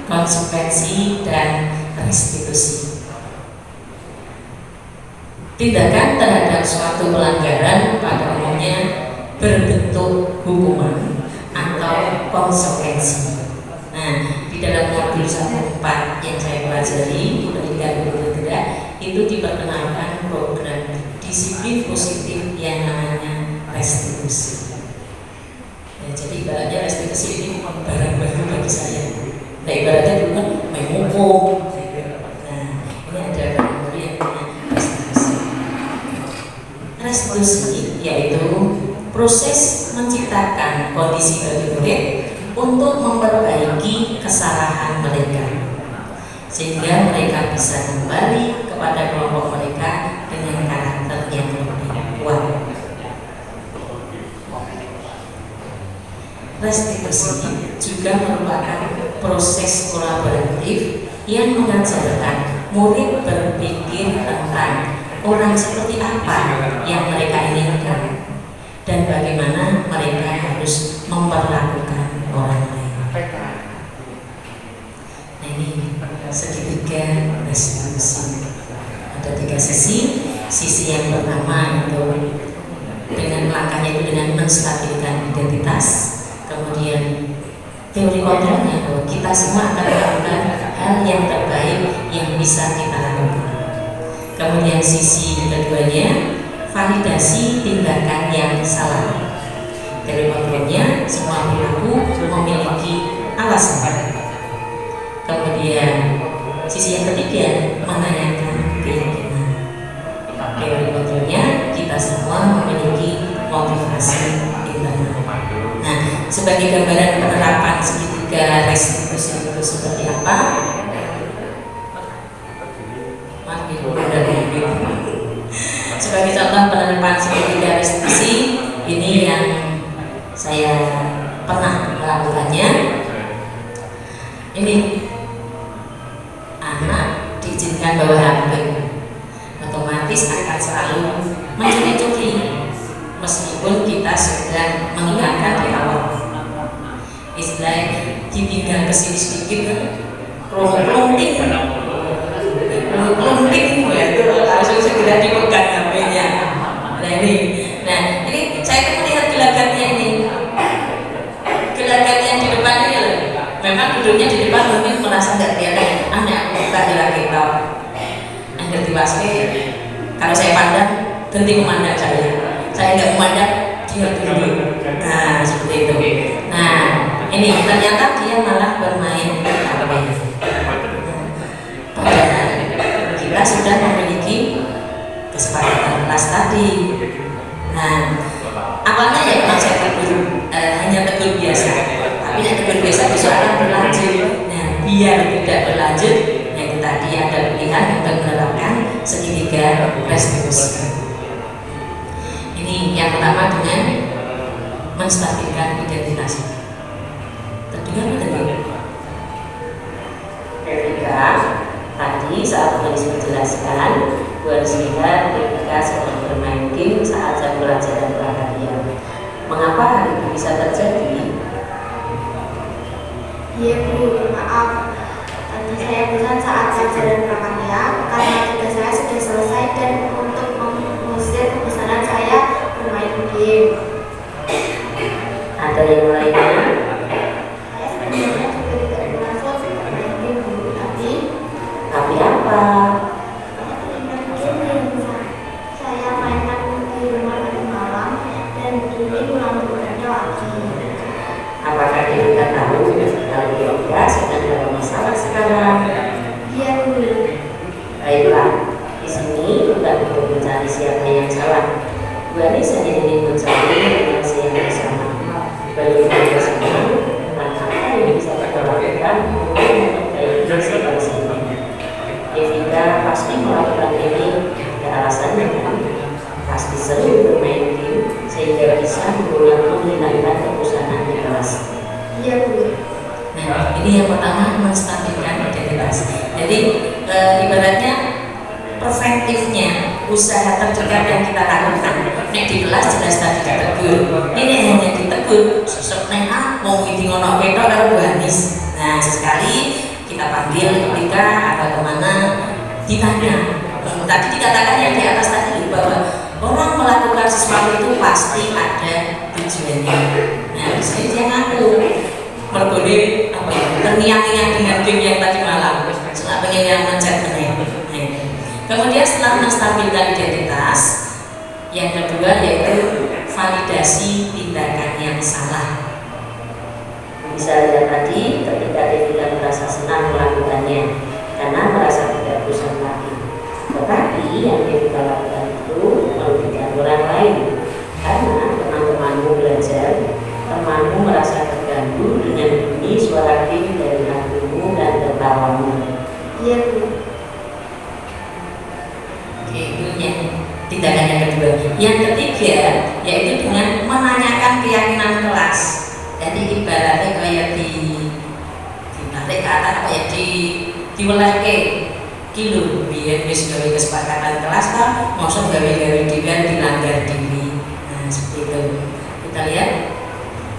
konsekuensi, dan restitusi. Tindakan terhadap suatu pelanggaran pada umumnya berbentuk hukuman atau konsekuensi. Nah, di dalam modul 1.4 yang saya pelajari di pendidikan guru tidak, itu diperkenalkan program disiplin positif yang namanya restitusi. Ya, jadi ibaratnya restitusi ini bukan barang baru bagi saya. Nah, ibaratnya dulu kan main hukum. Nah, ini ada barang yang namanya restitusi. Restitusi yaitu proses menciptakan kondisi bagi murid untuk memperbaiki kesalahan mereka sehingga mereka bisa kembali kepada kelompok mereka dengan karakter yang lebih kuat. Restitusi juga merupakan proses kolaboratif yang mengajarkan murid berpikir tentang orang seperti apa yang mereka inginkan dan bagaimana mereka harus memperlakukan orang lain. Nah, ini segitiga restitusi. Ada 3 sisi. Sisi yang pertama itu dengan langsung langkah-langkahnya itu dengan menstabilkan identitas, kemudian teori kontrolnya bahwa kita semua akan melakukan hal yang terbaik yang bisa kita lakukan. Kemudian sisi keduanya, validasi tindakan yang salah. Teori kontrolnya, semua perilaku memiliki alasan. Kemudian sisi yang ketiga, menanyakan keyakinan. Teori kontrolnya, kita semua memiliki motivasi internal. Nah, sebagai gambaran penerapan segitiga restitusi itu seperti apa? Sebagai contoh penerapan segitiga restitusi, ini yang saya pernah melakukannya. Ini anak diizinkan bawa HP, otomatis akan selalu mencuri-curi meskipun kita sudah mengingatkan di awal. Istilahnya ditinggal ke sini sedikit, klung-klung-ting, langsung segera dipegang HP-nya. Nah ini saya melihat gelagatnya ini, gelagat yang di depan ini loh. Memang duduknya di depan mungkin merasa nggak kelihatan, anak tak kita. Yang dewasa, kalau saya pandang, berhenti memandang saya nggak memandang dia dulu. Nah seperti itu. Nah ini ternyata dia malah bermain HP. Padahal kita sudah memiliki kesepakatan kelas tadi. Nah awalnya ya memang saya tegur, hanya tegur biasa. Tapi yang tegur biasa bisa akan berlanjut. Nah biar tidak berlanjut, yang tadi ada pilihan untuk menerapkan segitiga restitusi. Ini yang pertama dengan menstabilkan identitas. Terdengar betul? Ketika tadi saat menulis menjelaskan, Bu harus lihat ketika sedang bermain game saat jam pelajaran prakarya. Mengapa hal itu bisa terjadi? Iya Bu, maaf. Tadi saya bilang saat pelajaran prakarya karena tugas saya sudah selesai dan untuk mengusir kebesaran saya bermain game. Ada yang lainnya? Saya sebenarnya juga tidak bermaksud bermain game Bu, Tapi apa? saya mainkan di rumah tadi malam dan ini ulang beberapa lagi. Apakah kita tahu kalau kita sedang dalam masalah sekarang? Iya Bu. Baiklah, di sini bukan untuk mencari siapa yang salah. Bu Anis hanya ingin mencari informasi yang bersama. Bagaimana bersama tentang apa yang bisa kita lakukan untuk memperbaiki situasi ini. Evita pasti melakukan ini ada alasannya kan? Pasti sering bermain game sehingga bisa berulang menghilangkan kebosanan di kelas. Iya Bu. Nah, ini yang pertama, menstabilkan identitas. Jadi ibaratnya preventifnya usaha terdekat yang kita lakukan. Nek di kelas jelas tadi ditegur. Ini hanya ditegur. Sosok nek mau ngidi ngono ketok karo Bu Anis. Nah, sesekali kita panggil ketika atau kemana ditanya. Tadi dikatakan yang di atas tadi bahwa orang melakukan sesuatu itu pasti ada tujuannya. Nah, di sini dia ngaku mergone apa ya, terniang-niang dengan game yang tadi malam. Setelah pengen yang mencet meneh. Kemudian setelah menstabilkan identitas, yang kedua yaitu validasi tindakan yang salah. Bisa lihat tadi ketika Devika merasa senang melakukannya karena merasa tidak bosan lagi. Tetapi yang Devika lakukan itu merugikan orang lain karena teman-temanmu belajar, temanmu merasa terganggu dengan bunyi suara game dari lagumu dan tertawamu. Iya Bu. Oke, itu yang tindakan yang kedua. Yang ketiga yaitu dengan menanyakan keyakinan kelas. Jadi ibaratnya kayak ditarik ke atas apa ya, diwelehke kilo biar wis gawe kesepakatan kelas kan maksud gawe-gawe dhewe dilanggar diri. Nah, seperti itu. Kita lihat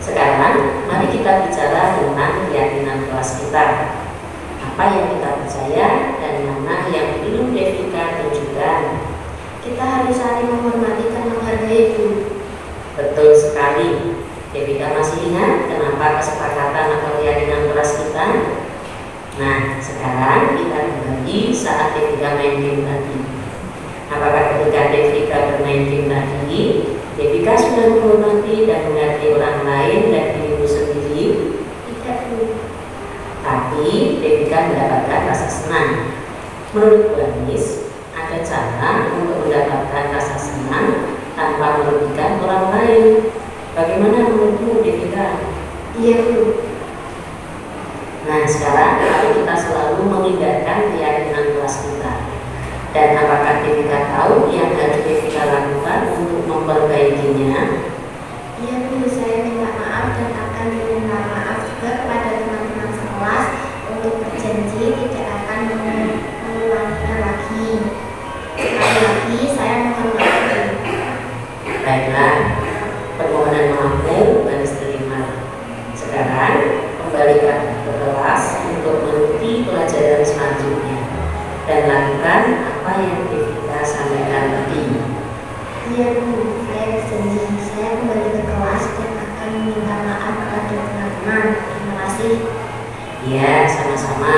sekarang mari kita bicara tentang keyakinan kelas kita. Apa yang kita percaya dan mana yang belum Devika tunjukkan. Kita harus saling menghormati dan menghargai Bu. Betul. sekali. Devika masih ingat kenapa kesepakatan atau keyakinan kelas kita? Nah, sekarang kita kembali saat Devika main game tadi. Apakah ketika Devika bermain game tadi, Devika sudah menghormati dan menghargai orang lain dan dirimu sendiri? Tidak, Bu. Tapi Devika mendapatkan rasa senang. Menurut Bu Anis, ada cara untuk mendapatkan rasa senang tanpa merugikan orang lain. Bagaimana menurutmu, Devika? Iya, Bu. Nah, sekarang mari kita selalu mengindahkan keyakinan kelas kita. Dan apakah Devika tahu yang harus Devika lakukan untuk memperbaikinya? Iya, Bu. Saya minta maaf dan akan meminta maaf juga kepada teman-teman sekelas untuk berjanji tidak akan mengulanginya lagi. Sekali lagi, saya mohon maaf, Bu. Baiklah, permohonan maafmu harus terima. Sekarang kembalikan ke kelas untuk mengikuti pelajaran selanjutnya dan lakukan apa yang Devika sampaikan tadi. Iya, Bu. Saya berjanji. Saya kembali ke kelas dan akan meminta maaf kepada teman-teman. Terima kasih. Ya, sama-sama.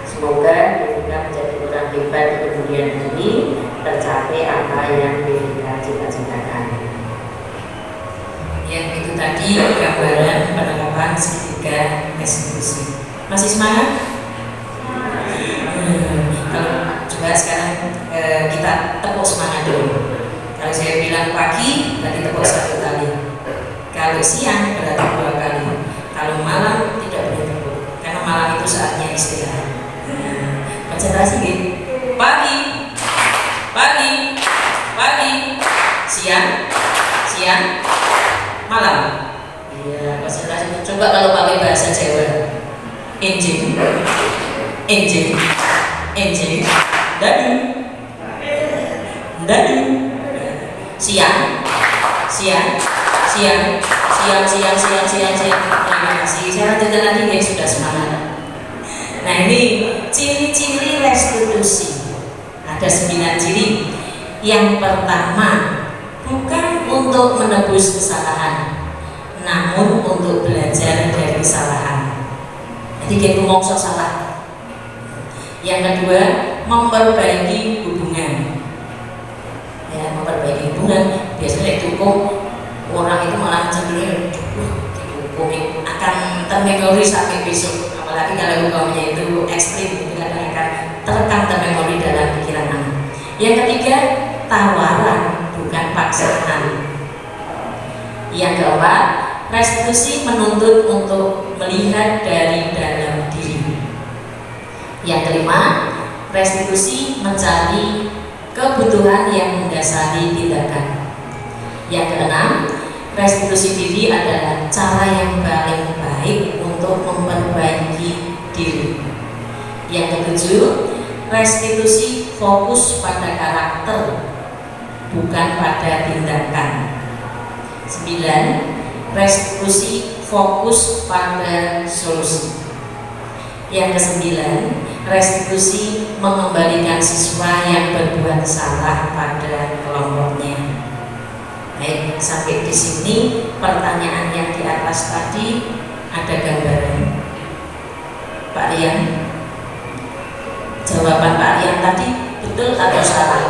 Semoga Devika menjadi orang hebat di kemudian hari, tercapai apa yang Devika cita-citakan. Yang itu tadi gambaran penerapan segitiga restitusi. Masih semangat? Kalau coba sekarang kita tepuk semangat dulu. Kalau saya bilang pagi, tadi tepuk 1 kali. Kalau siang berarti 2 kali. Kalau malam tidak boleh tepuk, karena malam itu saatnya istirahat. Konsentrasi gitu. Pagi, pagi, pagi, siang, siang, malam. Iya, konsentrasi. Coba kalau pakai bahasa Jawa. Enjing, enjing, enjing, dadu, dadu. Siang, siang, siang, siang, siang, siang, siang, siang. Terima kasih. Saya lanjutkan lagi ya, sudah semangat. Nah, ini ciri-ciri restitusi. Ada 9 ciri. Yang pertama, bukan untuk menebus kesalahan, namun untuk belajar dari kesalahan. Jadi kita ngomong salah. Yang kedua, memperbaiki hubungan. Ya, memperbaiki hubungan. Biasanya didukung orang itu malah cenderung didukung akan termemori sampai besok. Apalagi kalau hukumnya itu ekstrim, kadang akan terekam termemori dalam pikiran anak. Yang ketiga, tawaran bukan paksaan. Yang keempat, restitusi menuntut untuk melihat dari dalam diri. Yang kelima, restitusi mencari kebutuhan yang mendasari tindakan. Yang keenam, restitusi diri adalah cara yang paling baik untuk memperbaiki diri. Yang ketujuh, restitusi fokus pada karakter, bukan pada tindakan. 9. Restitusi fokus pada solusi. Yang kesembilan, restitusi mengembalikan siswa yang berbuat salah pada kelompoknya. Baik, sampai di sini pertanyaan yang di atas tadi ada gambaran. Pak Rian, jawaban Pak Rian tadi betul atau salah?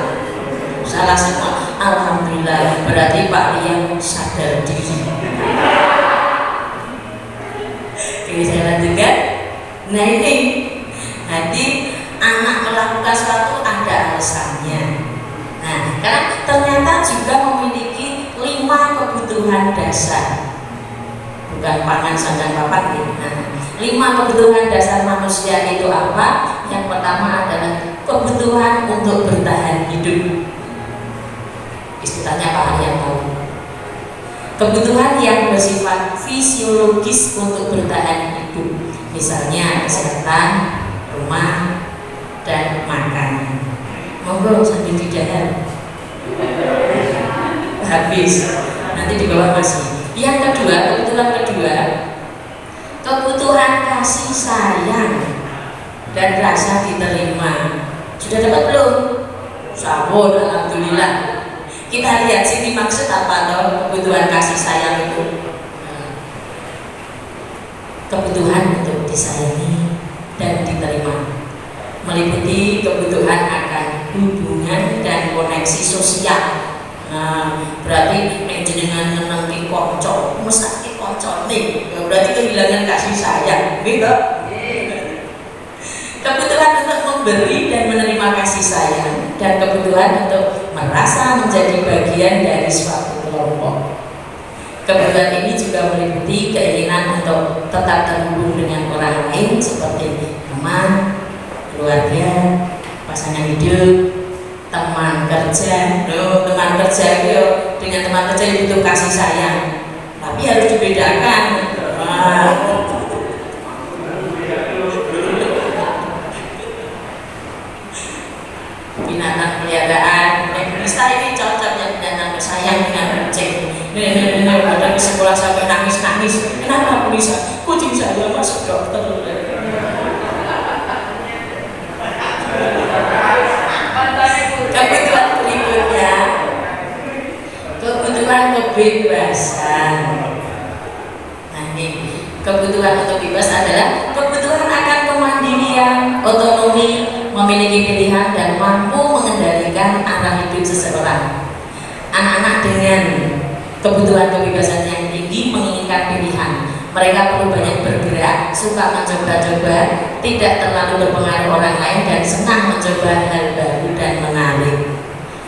Salah semua. Alhamdulillah, berarti Pak Rian sadar diri. Oke, saya lanjutkan. Nah ini, jadi anak melakukan sesuatu ada alasannya. Nah, karena ternyata juga memiliki 5 kebutuhan dasar, bukan pangan sandang papan. Nah, 5 kebutuhan dasar manusia itu apa? Yang pertama adalah kebutuhan untuk bertahan hidup. Istilahnya Pak Aryan tahu. Kebutuhan yang bersifat fisiologis untuk bertahan hidup, misalnya kesehatan, rumah, dan makanan. Monggo sambil didahar. Habis. Nanti di bawah masih. Yang kedua, kebutuhan kedua, kebutuhan kasih sayang dan rasa diterima. Sudah dapat belum? Sampun, alhamdulillah. Kita lihat sini maksud apa toh kebutuhan kasih sayang itu. kebutuhan untuk disayangi dan diterima, meliputi kebutuhan akan hubungan dan koneksi sosial. Nah, berarti jenengan nenengke kanca, mesake kancane, berarti kehilangan kasih sayang, gitu. Kebutuhan untuk memberi dan menerima kasih sayang, dan kebutuhan untuk merasa menjadi bagian dari suatu kelompok. Kebutuhan ini juga meliputi keinginan untuk tetap terhubung dengan orang lain seperti teman, keluarga, pasangan hidup, teman kerja. Teman kerja itu dengan teman kerja butuh kasih sayang, tapi harus dibedakan. Binatang peliharaan, bisa ini cocok ya binatang sayang dengan kucing. Ada di sekolah sampai nangis-nangis. Kenapa aku bisa? Kucing saya masuk dokter. Kebutuhan berikutnya, kebutuhan kebebasan. Nah ini kebutuhan untuk bebas adalah kebutuhan akan kemandirian, otonomi, memiliki pilihan dan mampu mengendalikan arah hidup seseorang. Anak-anak dengan kebutuhan kebebasan yang tinggi menginginkan pilihan. Mereka perlu banyak bergerak, suka mencoba-coba, tidak terlalu berpengaruh orang lain, dan senang mencoba hal baru dan menarik.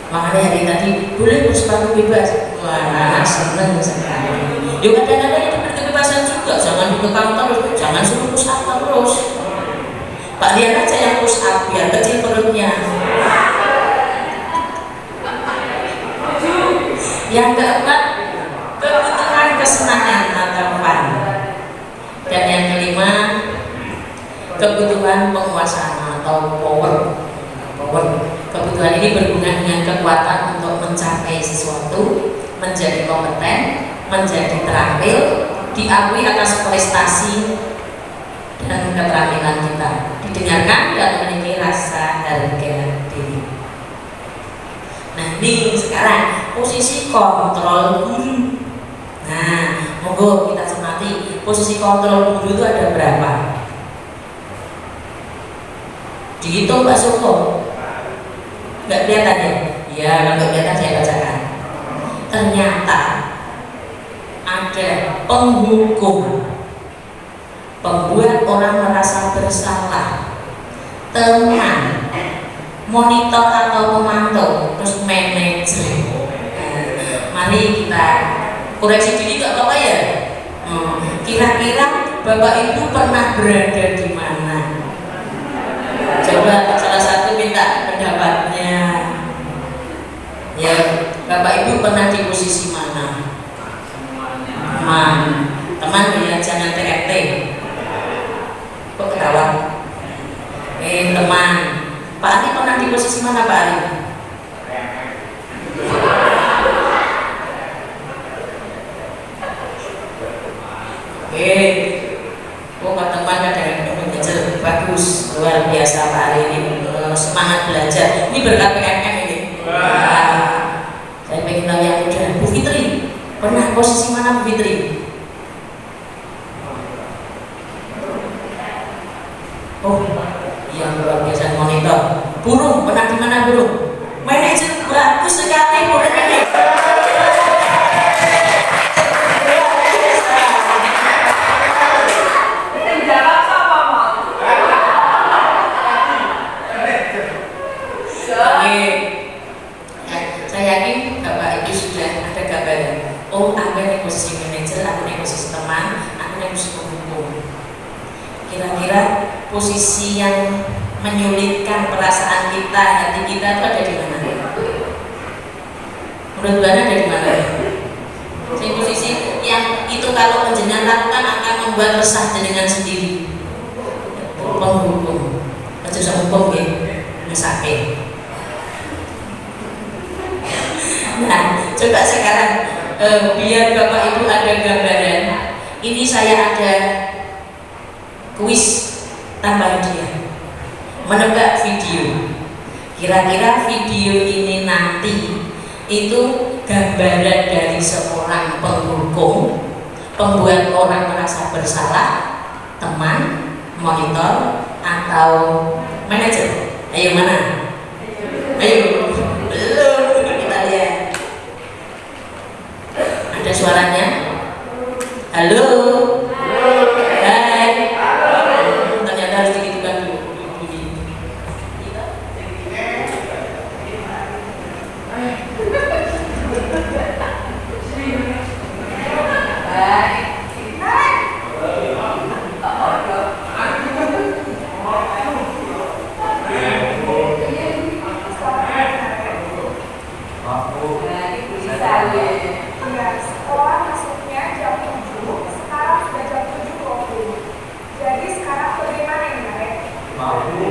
Makanya hari tadi boleh bersepatu bebas. Wah, seneng sekali. Yuk kadang-kadang itu berkebebasan juga, jangan dikekang terus, jangan suruh push up terus. Pak lihat aja yang push up biar kecil perutnya. Yang keempat, kebutuhan kesenangan atau fun. Dan yang kelima, kebutuhan penguasaan atau power. Kebutuhan ini berhubungan dengan kekuatan untuk mencapai sesuatu, menjadi kompeten, menjadi terampil, diakui atas prestasi dan keterampilan kita, didengarkan dan memiliki rasa harga diri. Nah ini sekarang posisi kontrol guru. Nah monggo kita cermati posisi kontrol guru itu ada berapa? Dihitung Pak Suko? Nggak kelihatan ya? Ya kalau nggak kelihatan saya bacakan. Ternyata ada penghukum, pembuat orang merasa bersalah, teman, monitor atau pemantau, terus manajer. Mari kita koreksi diri nggak apa-apa ya. Kira-kira Bapak Ibu pernah berada di mana? Coba salah satu minta pendapatnya. Ya, Bapak Ibu pernah di posisi mana? Teman ya, jangan TRT. Kok ketawa? Teman. Pak Ari pernah di posisi mana Pak Ari? Oh Pak teman kadang-kadang mengejar, bagus, luar biasa Pak Ari ini, semangat belajar. Ini berkat PMM ini. Saya pengen tahu yang muda. Bu Fitri, pernah posisi mana Bu Fitri? Oh, yang luar biasa monitor. Burung, pernah di mana burung? Manajer, bagus sekali burung ini. Saya yakin Bapak Ibu sudah ada gambaran. Oh, aku ini posisi manajer, aku ini posisi teman, aku ini posisi penghukum. Kira-kira posisi yang menyulitkan perasaan kita, hati kita itu ada di mana? Menurut Bana ada di mana? Posisi yang itu kalau penjenengan lakukan akan membuat resah jenengan sendiri. Penghukum, penjelasan hukum ya, mesake. Nah, coba sekarang biar Bapak Ibu ada gambaran. Ini saya ada kuis tambah dia. Menebak video. Kira-kira video ini nanti itu gambaran dari seorang penghukum, pembuat orang merasa bersalah, teman, monitor, atau manajer? Ayo mana? Ayo, belum, kita lihat. Ada suaranya? Halo? Hai? Ternyata harus digitukan dulu. Sekolah masuknya jam 7, sekarang sudah jam 7.20. Jadi sekarang bagaimana ini, Rek? Maaf Bu,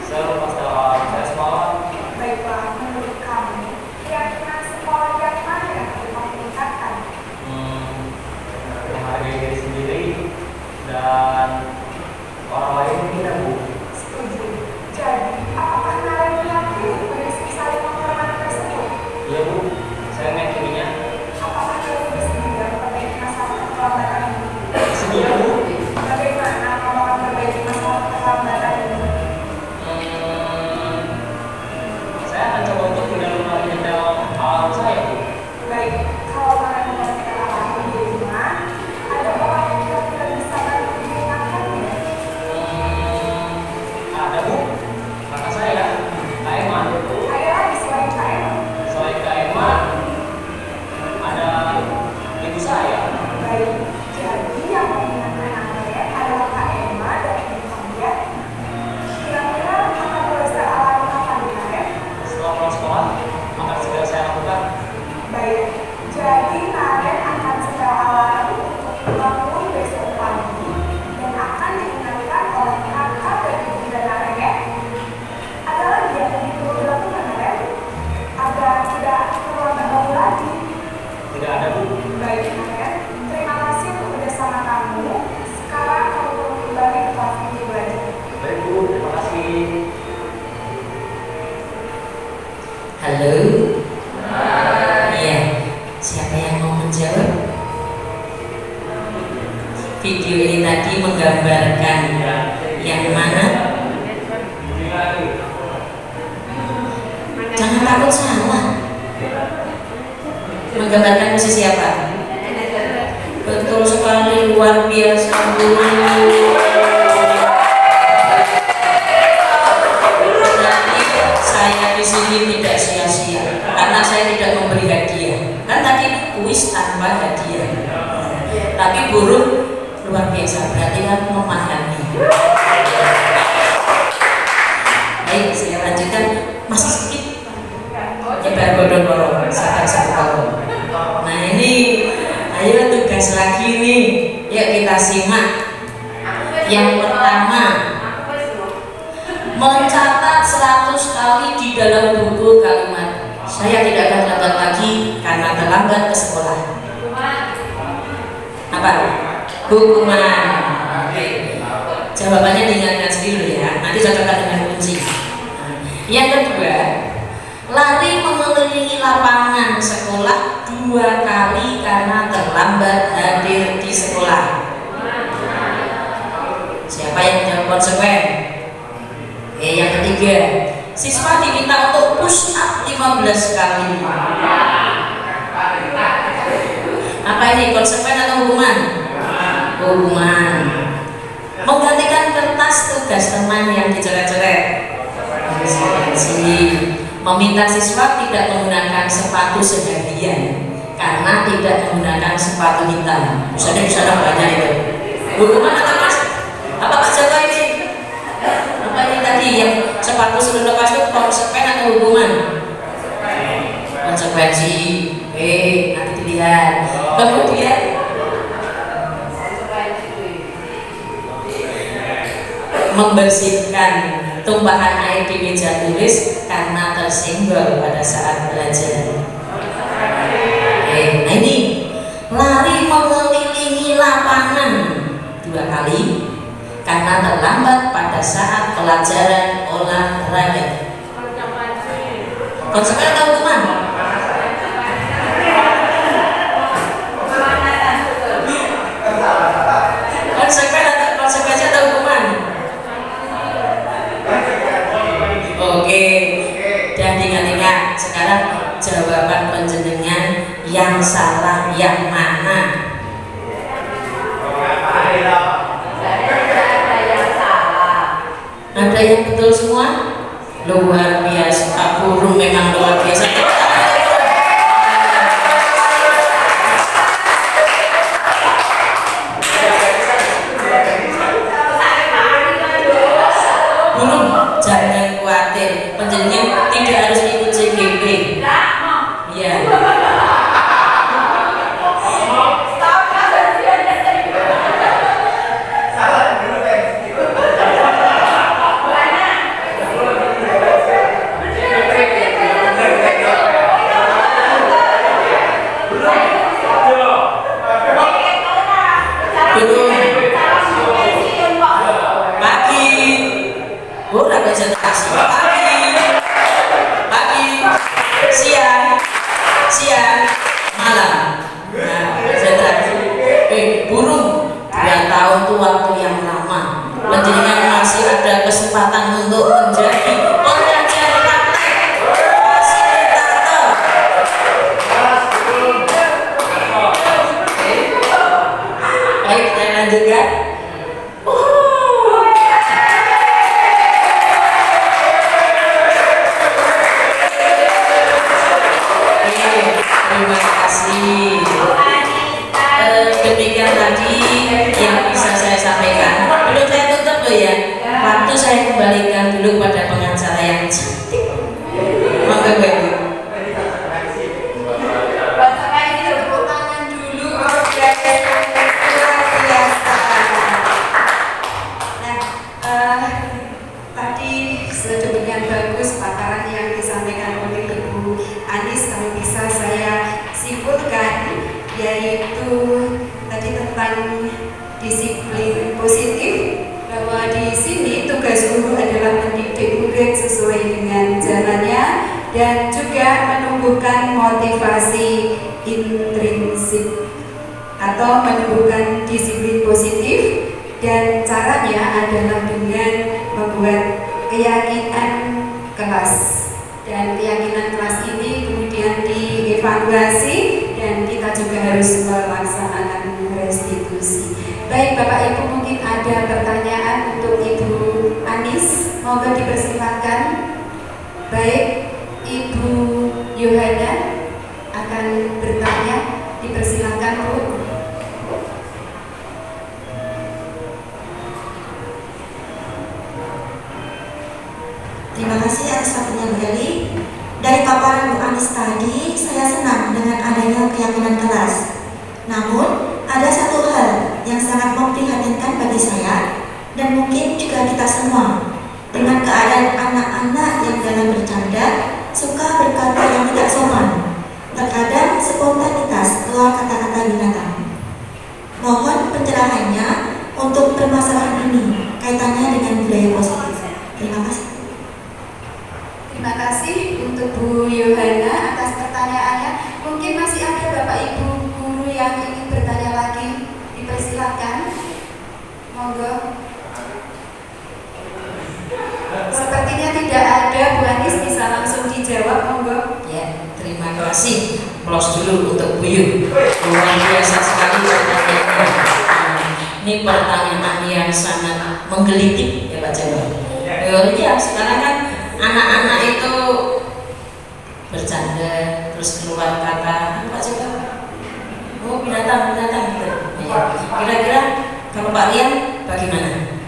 saya lupa saya semalam. Baiklah, menurut kamu, keyakinan sekolah yang mana yang perlu kamu tingkatkan? Menghargai diri sendiri dan orang lain tidak Bu. Setuju. Jadi, apakah kalian meyakini prinsip saling menghormati tersebut? Iya Bu, saya meyakininya. Apakah kalian bersedia memperbaiki masalah keterlambatan ini? Sedia Bu. Bagaimana kamu akan memperbaiki masalah keterlambatan ini? Saya akan coba untuk tidak mengulangi detail hal saya Bu. Baik, kalau kalian memperhatikan alasan di rumah, ada orang yang kira-kira bisa bantu mengingatkannya. Ada Bu, kakak saya, Kak Emma. Ada lagi selain kalian? Selain Kak Emma, ada ibu saya. Baik, jadi yang mengingatkan kalian adalah Kak Emma dan ibu kalian. Kira-kira akan mulai alami kapan kalian? Setelah pulang sekolah, akan segera saya lakukan. Baik, jadi kalian akan segera alami untuk bangun besok pagi dan akan diingatkan oleh kakak dan ibu dan kalian. Ada lagi yang lebih perlu dilakukan kalian agar tidak terlambat bangun lagi. Tidak ada Bu. Baik kalian, terima kasih untuk kerjasama kamu. Sekarang kamu perlu kembali ke kelas untuk belajar. Baik Bu, terima kasih. Halo? Iya, siapa yang mau menjawab? Video ini tadi menggambarkan yang mana? Jangan takut salah. Menggambarkan posisi siapa? Betul sekali, luar biasa Bu. Berarti saya di sini tidak sia-sia karena saya tidak memberi hadiah. Kan tadi kuis tanpa hadiah. Tapi burung luar biasa, berarti kan memahami. Baik, saya lanjutkan. Masih sedikit. Nyebar godong-godong, sabar satu. Nah ini, ayo tugas lagi nih. Yuk kita simak. Yang pertama, mencatat 100 kali di dalam buku kalimat. Saya tidak akan terlambat lagi karena terlambat ke sekolah. Apa? Hukuman. Oke. Jawabannya diingatkan sendiri ya. Nanti cocokkan dengan kunci. Yang kedua, lari mengelilingi lapangan sekolah 2 kali karena terlambat hadir di sekolah. Siapa yang jawab konsekuen? Yang ketiga, siswa diminta untuk push up 15 kali. Apa ini, konsekuen atau hukuman? Hukuman. Menggantikan kertas tugas teman yang dicoret-coret. Meminta siswa tidak menggunakan sepatu seharian karena tidak menggunakan sepatu hitam. Misalnya di sana banyak itu. Hukuman atau mas? Apa Pak Joko ini? Apa ini tadi yang sepatu sudah lepas itu konsekuen atau hukuman? Konsekuensi. Nanti dilihat. Kemudian membersihkan tumpahan air di meja tulis karena tersenggol pada saat belajar. Nah ini lari mengelilingi lapangan 2 kali karena terlambat pada saat pelajaran olahraga. Konsekuen atau hukuman? Konsekuen atau yang mana? Ada yang betul semua? Luar biasa, Pak Burung memang luar biasa. Burung, jangan khawatir, penjenengan tidak harus ikut CGP. Iya. Siang, malam. Nah, burung 2 tahun itu waktu yang lama. Penjenengan masih ada kesempatan untuk menjadi pengajar praktek fasilitator. Baik, saya lanjutkan. Terima kasih. Demikian tadi yang bisa saya sampaikan. Belum saya tutup loh ya. Waktu saya kembalikan dulu pada pengacara yang cantik. Monggo Bu. Tepuk tangan dulu, luar biasa. Nah, tadi sedemikian bagus paparan yang disampaikan oleh Ibu Anis. Kalau bisa saya simpulkan, yaitu tadi tentang disiplin positif, bahwa di sini tugas guru adalah mendidik murid sesuai dengan jalannya dan juga menumbuhkan motivasi intrinsik atau menumbuhkan disiplin positif, dan caranya adalah dengan membuat keyakinan kelas, dan keyakinan kelas ini kemudian dievaluasi dan kita juga harus melaksanakan restitusi. Baik Bapak Ibu, mungkin ada pertanyaan untuk Ibu Anis, mohon dipersilakan. Baik, Ibu Yohana akan bertanya, dipersilakan Bu. Terima kasih atas waktunya Bu Eli. Dari paparan Bu Anis tadi, saya senang dengan adanya keyakinan kelas. Namun, ada satu hal yang sangat memprihatinkan bagi saya dan mungkin juga kita semua, dengan keadaan anak-anak yang dalam bercanda suka berkata yang tidak sopan. Terkadang spontanitas keluar kata-kata binatang. Mohon pencerahannya untuk permasalahan ini kaitannya dengan budaya positif. Terima kasih. Terima kasih untuk Bu Yohana atas pertanyaannya. Mungkin masih ada Bapak Ibu guru yang ingin bertanya lagi, dipersilakan. Monggo. Sepertinya tidak ada, Bu Anis bisa langsung dijawab, monggo. Ya, terima kasih. Close dulu untuk Bu Yu. Luar biasa sekali pertanyaannya. Ini pertanyaan yang sangat menggelitik ya Pak Jawa. Ya, sekarang kan anak-anak itu bercanda terus keluar kata apa coba? Oh binatang gitu. Ya. Kira-kira kalau Pak Rian bagaimana?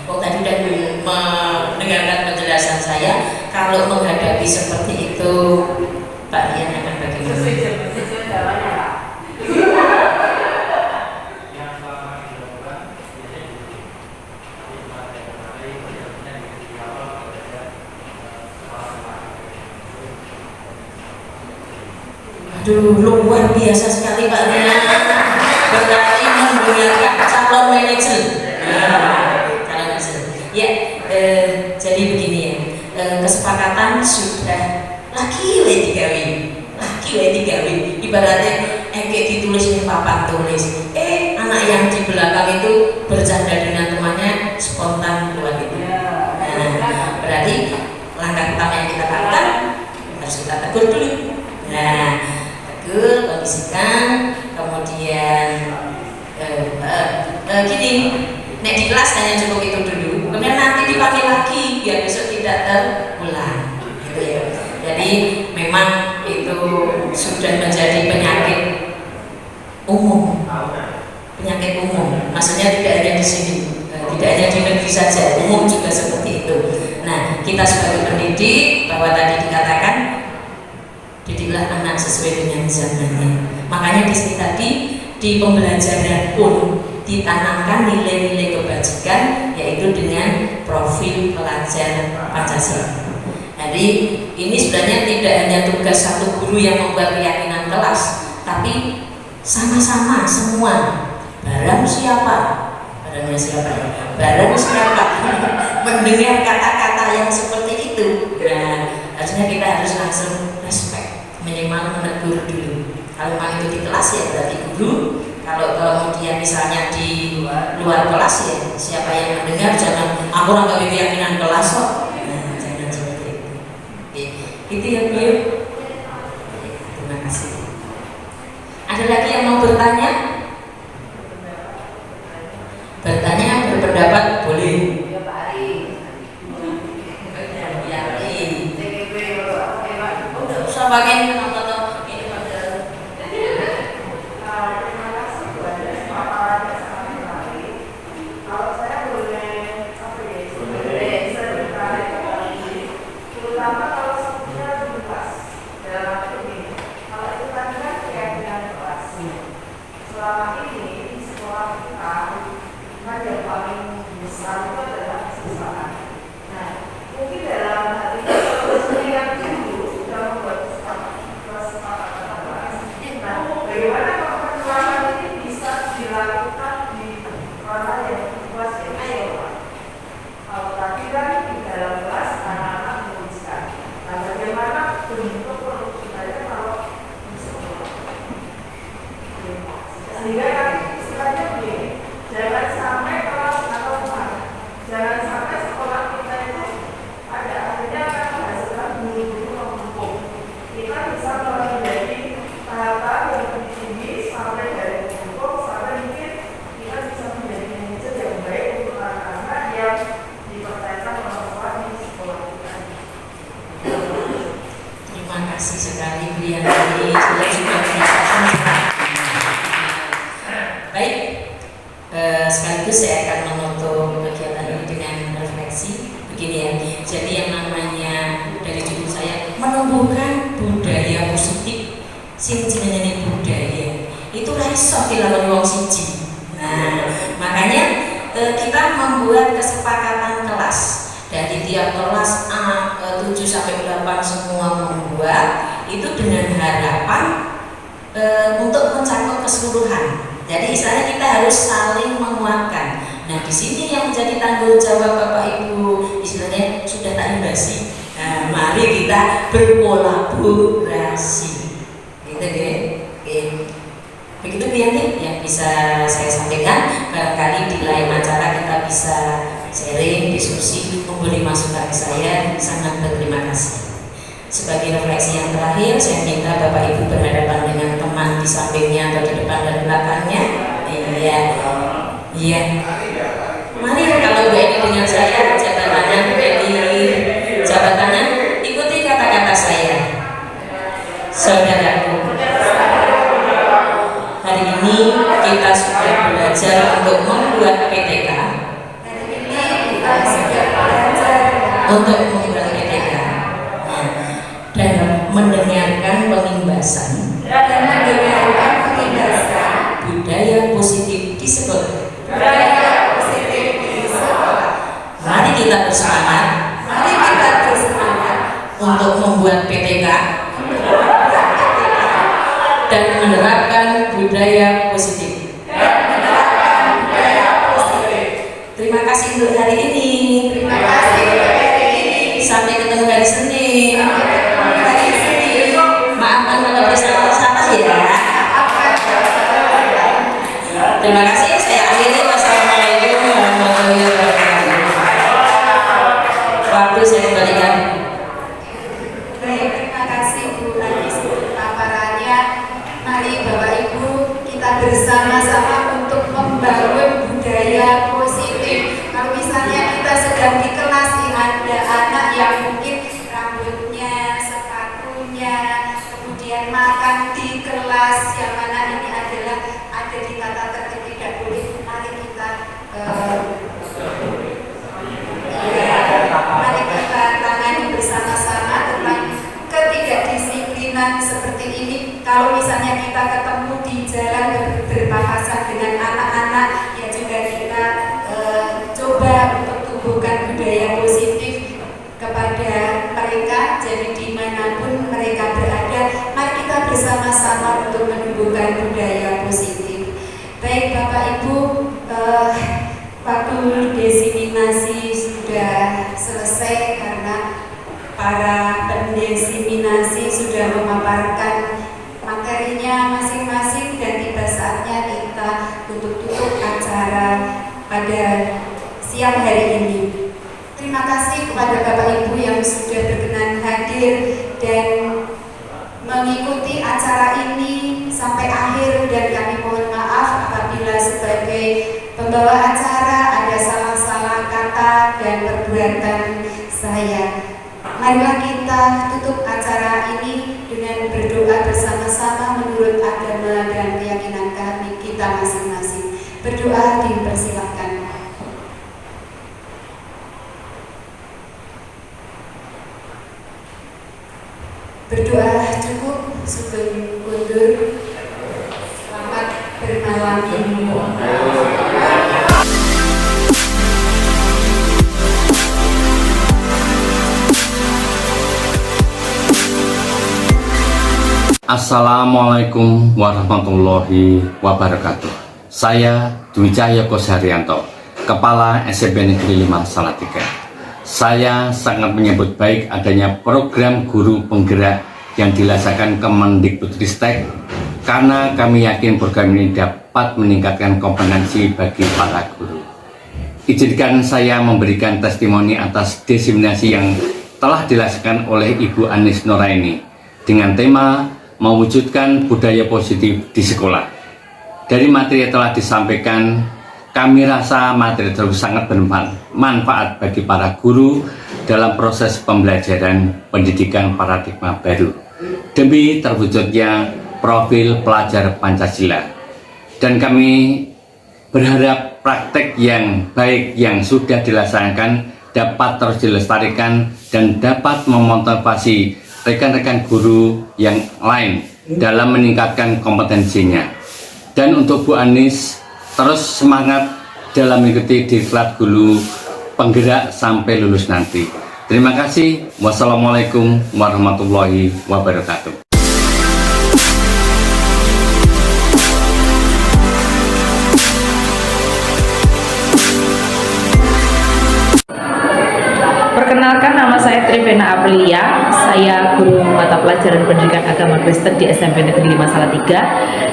Oh tadi udah mendengarkan penjelasan saya. Kalau menghadapi seperti itu Pak Rian akan bagaimana? Aduh, luar biasa sekali Pak Rian. Berarti mendengarkan calon manajer. Calon manajer. Ya, jadi begini ya. Kesepakatan sudah laki digawe. Ibaratnya kayak ditulis di papan tulis. Anak yang di belakang itu bercanda dengan temannya spontan keluar gitu. Nah, berarti langkah pertama yang kita lakukan harus kita tegur dulu. Nah, tegur, kondisikan, gini, nek di kelas hanya cukup itu dulu, kemudian nanti dipanggil lagi biar besok tidak terulang, gitu ya. Jadi memang itu sudah menjadi penyakit umum, maksudnya tidak hanya di sini, tidak hanya di negeri saja, umum juga seperti itu. Nah, kita sebagai pendidik, bahwa tadi dikatakan didiklah anak sesuai dengan zamannya. Makanya di sini tadi di pembelajaran pun ditanamkan nilai-nilai kebajikan, yaitu dengan profil pelajar Pancasila. Jadi ini sebenarnya tidak hanya tugas satu guru yang membuat keyakinan kelas, tapi sama-sama semua. Barang siapa mendengar kata-kata yang seperti itu, nah harusnya kita harus langsung respect, minimal menegur dulu. Kalau memang itu di kelas ya berarti guru. Kalau kemudian misalnya di luar kelas ya siapa yang mendengar, jangan aku nggak keyakinan kelas kok. Nah, jangan seperti itu. Oke, itu ya Bu. Terima kasih. Ada lagi yang mau bertanya? Bertanya, berpendapat boleh. Usah pakai sekaligus saya akan menutup kegiatan ini dengan refleksi begini ya. Jadi yang namanya dari judul saya menumbuhkan budaya positif, sing jenenge budaya itu ra iso dilawan wong siji. Nah, makanya kita membuat kesepakatan kelas dari tiap kelas A 7 sampai 8 semua membuat itu dengan harapan untuk mencakup keseluruhan. Jadi istilahnya kita harus saling menguatkan. Nah di sini yang menjadi tanggung jawab Bapak Ibu istilahnya sudah tak imbasi. Nah, mari kita berkolaborasi. Gitu deh. Oke. Begitu Bu Yanti yang bisa saya sampaikan. Barangkali di lain acara kita bisa sharing, diskusi, memberi masukan ke saya. Sangat berterima kasih. Sebagai refleksi yang terakhir, saya minta Bapak Ibu berhadapan dengan teman di sampingnya atau di depan dan belakangnya. Iya. Mari kalau Bu Eni dengan saya jabatannya, Bu Eni jabatannya, ikuti kata-kata saya. Saudaraku, hari ini kita sudah belajar untuk membuat PTK. Untuk membuat PTK. Dan mendengarkan pengimbasan budaya positif di sekolah. Mari kita bersemangat untuk membuat PTK dan menerapkan budaya positif. Terima kasih untuk hari ini. Sampai ketemu hari Senin. Maafkan kalau bersalah ya. Terima kasih. Saya akhiri. Wassalamualaikum warahmatullahi wabarakatuh. Waktu saya kembalikan. Baik, terima kasih Bu Anis untuk paparannya. Mari Bapak Ibu kita bersama-sama untuk membangun budaya sedang di kelas ada anak yang mungkin rambutnya, sepatunya, kemudian makan di kelas, yang mana ini adalah ada di tata tertib tidak boleh. Mari kita tangani bersama-sama tentang ketidakdisiplinan seperti ini. Kalau misalnya kita ketemu di jalan berbahasa dengan anak-anak, ya juga kita coba untuk tumbuhkan budaya positif kepada mereka. Jadi dimanapun mereka berada, mari kita bersama-sama untuk menumbuhkan budaya positif. Baik Bapak Ibu, waktu desiminasi sudah selesai karena para pendesiminasi sudah memaparkan materinya masing-masing, dan tiba saatnya kita untuk tutup acara pada siang hari ini. Terima kasih kepada Bapak Ibu yang sudah berkenan hadir dan mengikuti acara ini sampai akhir, dan kami mohon maaf apabila sebagai pembawa acara ada salah-salah kata dan perbuatan saya. Marilah kita tutup acara ini dengan berdoa bersama-sama menurut agama dan keyakinan kami kita masing-masing. Berdoa dipersilakan. Berdoa cukup, sugeng undur. Selamat bermalam minggu. Assalamualaikum warahmatullahi wabarakatuh. Saya Dwi Cahya Kosharyanto, Kepala SMP Negeri 5 Salatiga. Saya sangat menyambut baik adanya program guru penggerak yang dilaksanakan Kemendikbudristek, karena kami yakin program ini dapat meningkatkan kompetensi bagi para guru. Izinkan saya memberikan testimoni atas diseminasi yang telah dilaksanakan oleh Ibu Anis Nuraini dengan tema mewujudkan budaya positif di sekolah. Dari materi yang telah disampaikan, kami rasa materi tersebut sangat bermanfaat bagi para guru dalam proses pembelajaran pendidikan paradigma baru demi terwujudnya profil pelajar Pancasila. Dan kami berharap praktek yang baik yang sudah dilaksanakan dapat terus dilestarikan dan dapat memotivasi rekan-rekan guru yang lain dalam meningkatkan kompetensinya. Dan untuk Bu Anis, terus semangat dalam mengikuti diklat guru penggerak sampai lulus nanti. Terima kasih. Wassalamualaikum warahmatullahi wabarakatuh. Perkenalkan, nama saya Trivena Aprilia. Saya guru mata pelajaran pendidikan agama Kristen di SMP Negeri 5 Salatiga.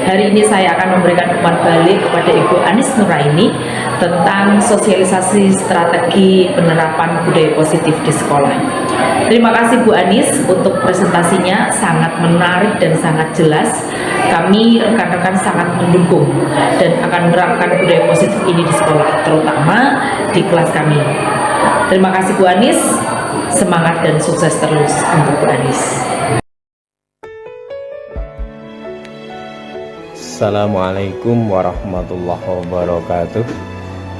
Hari ini saya akan memberikan umpan balik kepada Ibu Anis Nuraini tentang sosialisasi strategi penerapan budaya positif di sekolah. Terima kasih Bu Anis untuk presentasinya, sangat menarik dan sangat jelas. Kami rekan-rekan sangat mendukung dan akan menerapkan budaya positif ini di sekolah, terutama di kelas kami. Terima kasih Bu Anis, semangat dan sukses terus untuk Bu Anis. Assalamualaikum warahmatullahi wabarakatuh.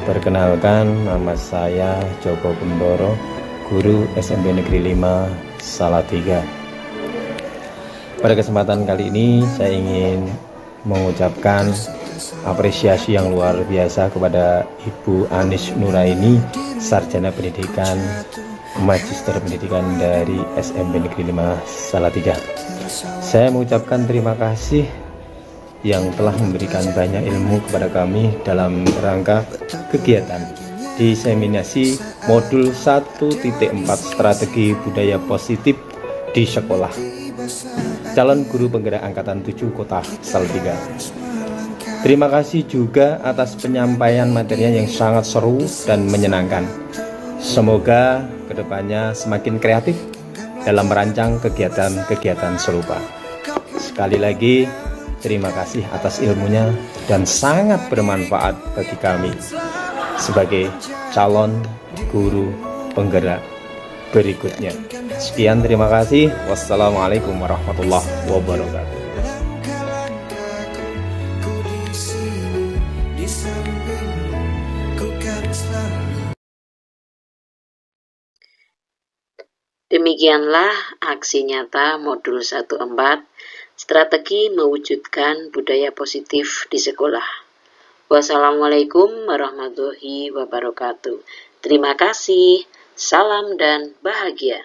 Perkenalkan, nama saya Joko Kumboro, guru SMP Negeri 5 Salatiga. Pada kesempatan kali ini saya ingin mengucapkan apresiasi yang luar biasa kepada Ibu Anis Nuraini, Sarjana Pendidikan Magister Pendidikan dari SMP Negeri 5 Salatiga. Saya mengucapkan terima kasih yang telah memberikan banyak ilmu kepada kami dalam rangka kegiatan diseminasi modul 1.4 strategi budaya positif di sekolah, calon guru penggerak angkatan 7 Kota Salatiga. Terima kasih juga atas penyampaian materinya yang sangat seru dan menyenangkan. Semoga kedepannya semakin kreatif dalam merancang kegiatan-kegiatan serupa. Sekali lagi, terima kasih atas ilmunya dan sangat bermanfaat bagi kami. sebagai calon guru penggerak berikutnya. Sekian, terima kasih. Wassalamualaikum warahmatullahi wabarakatuh. Demikianlah aksi nyata modul 14, strategi mewujudkan budaya positif di sekolah. Wassalamualaikum warahmatullahi wabarakatuh. Terima kasih, salam dan bahagia.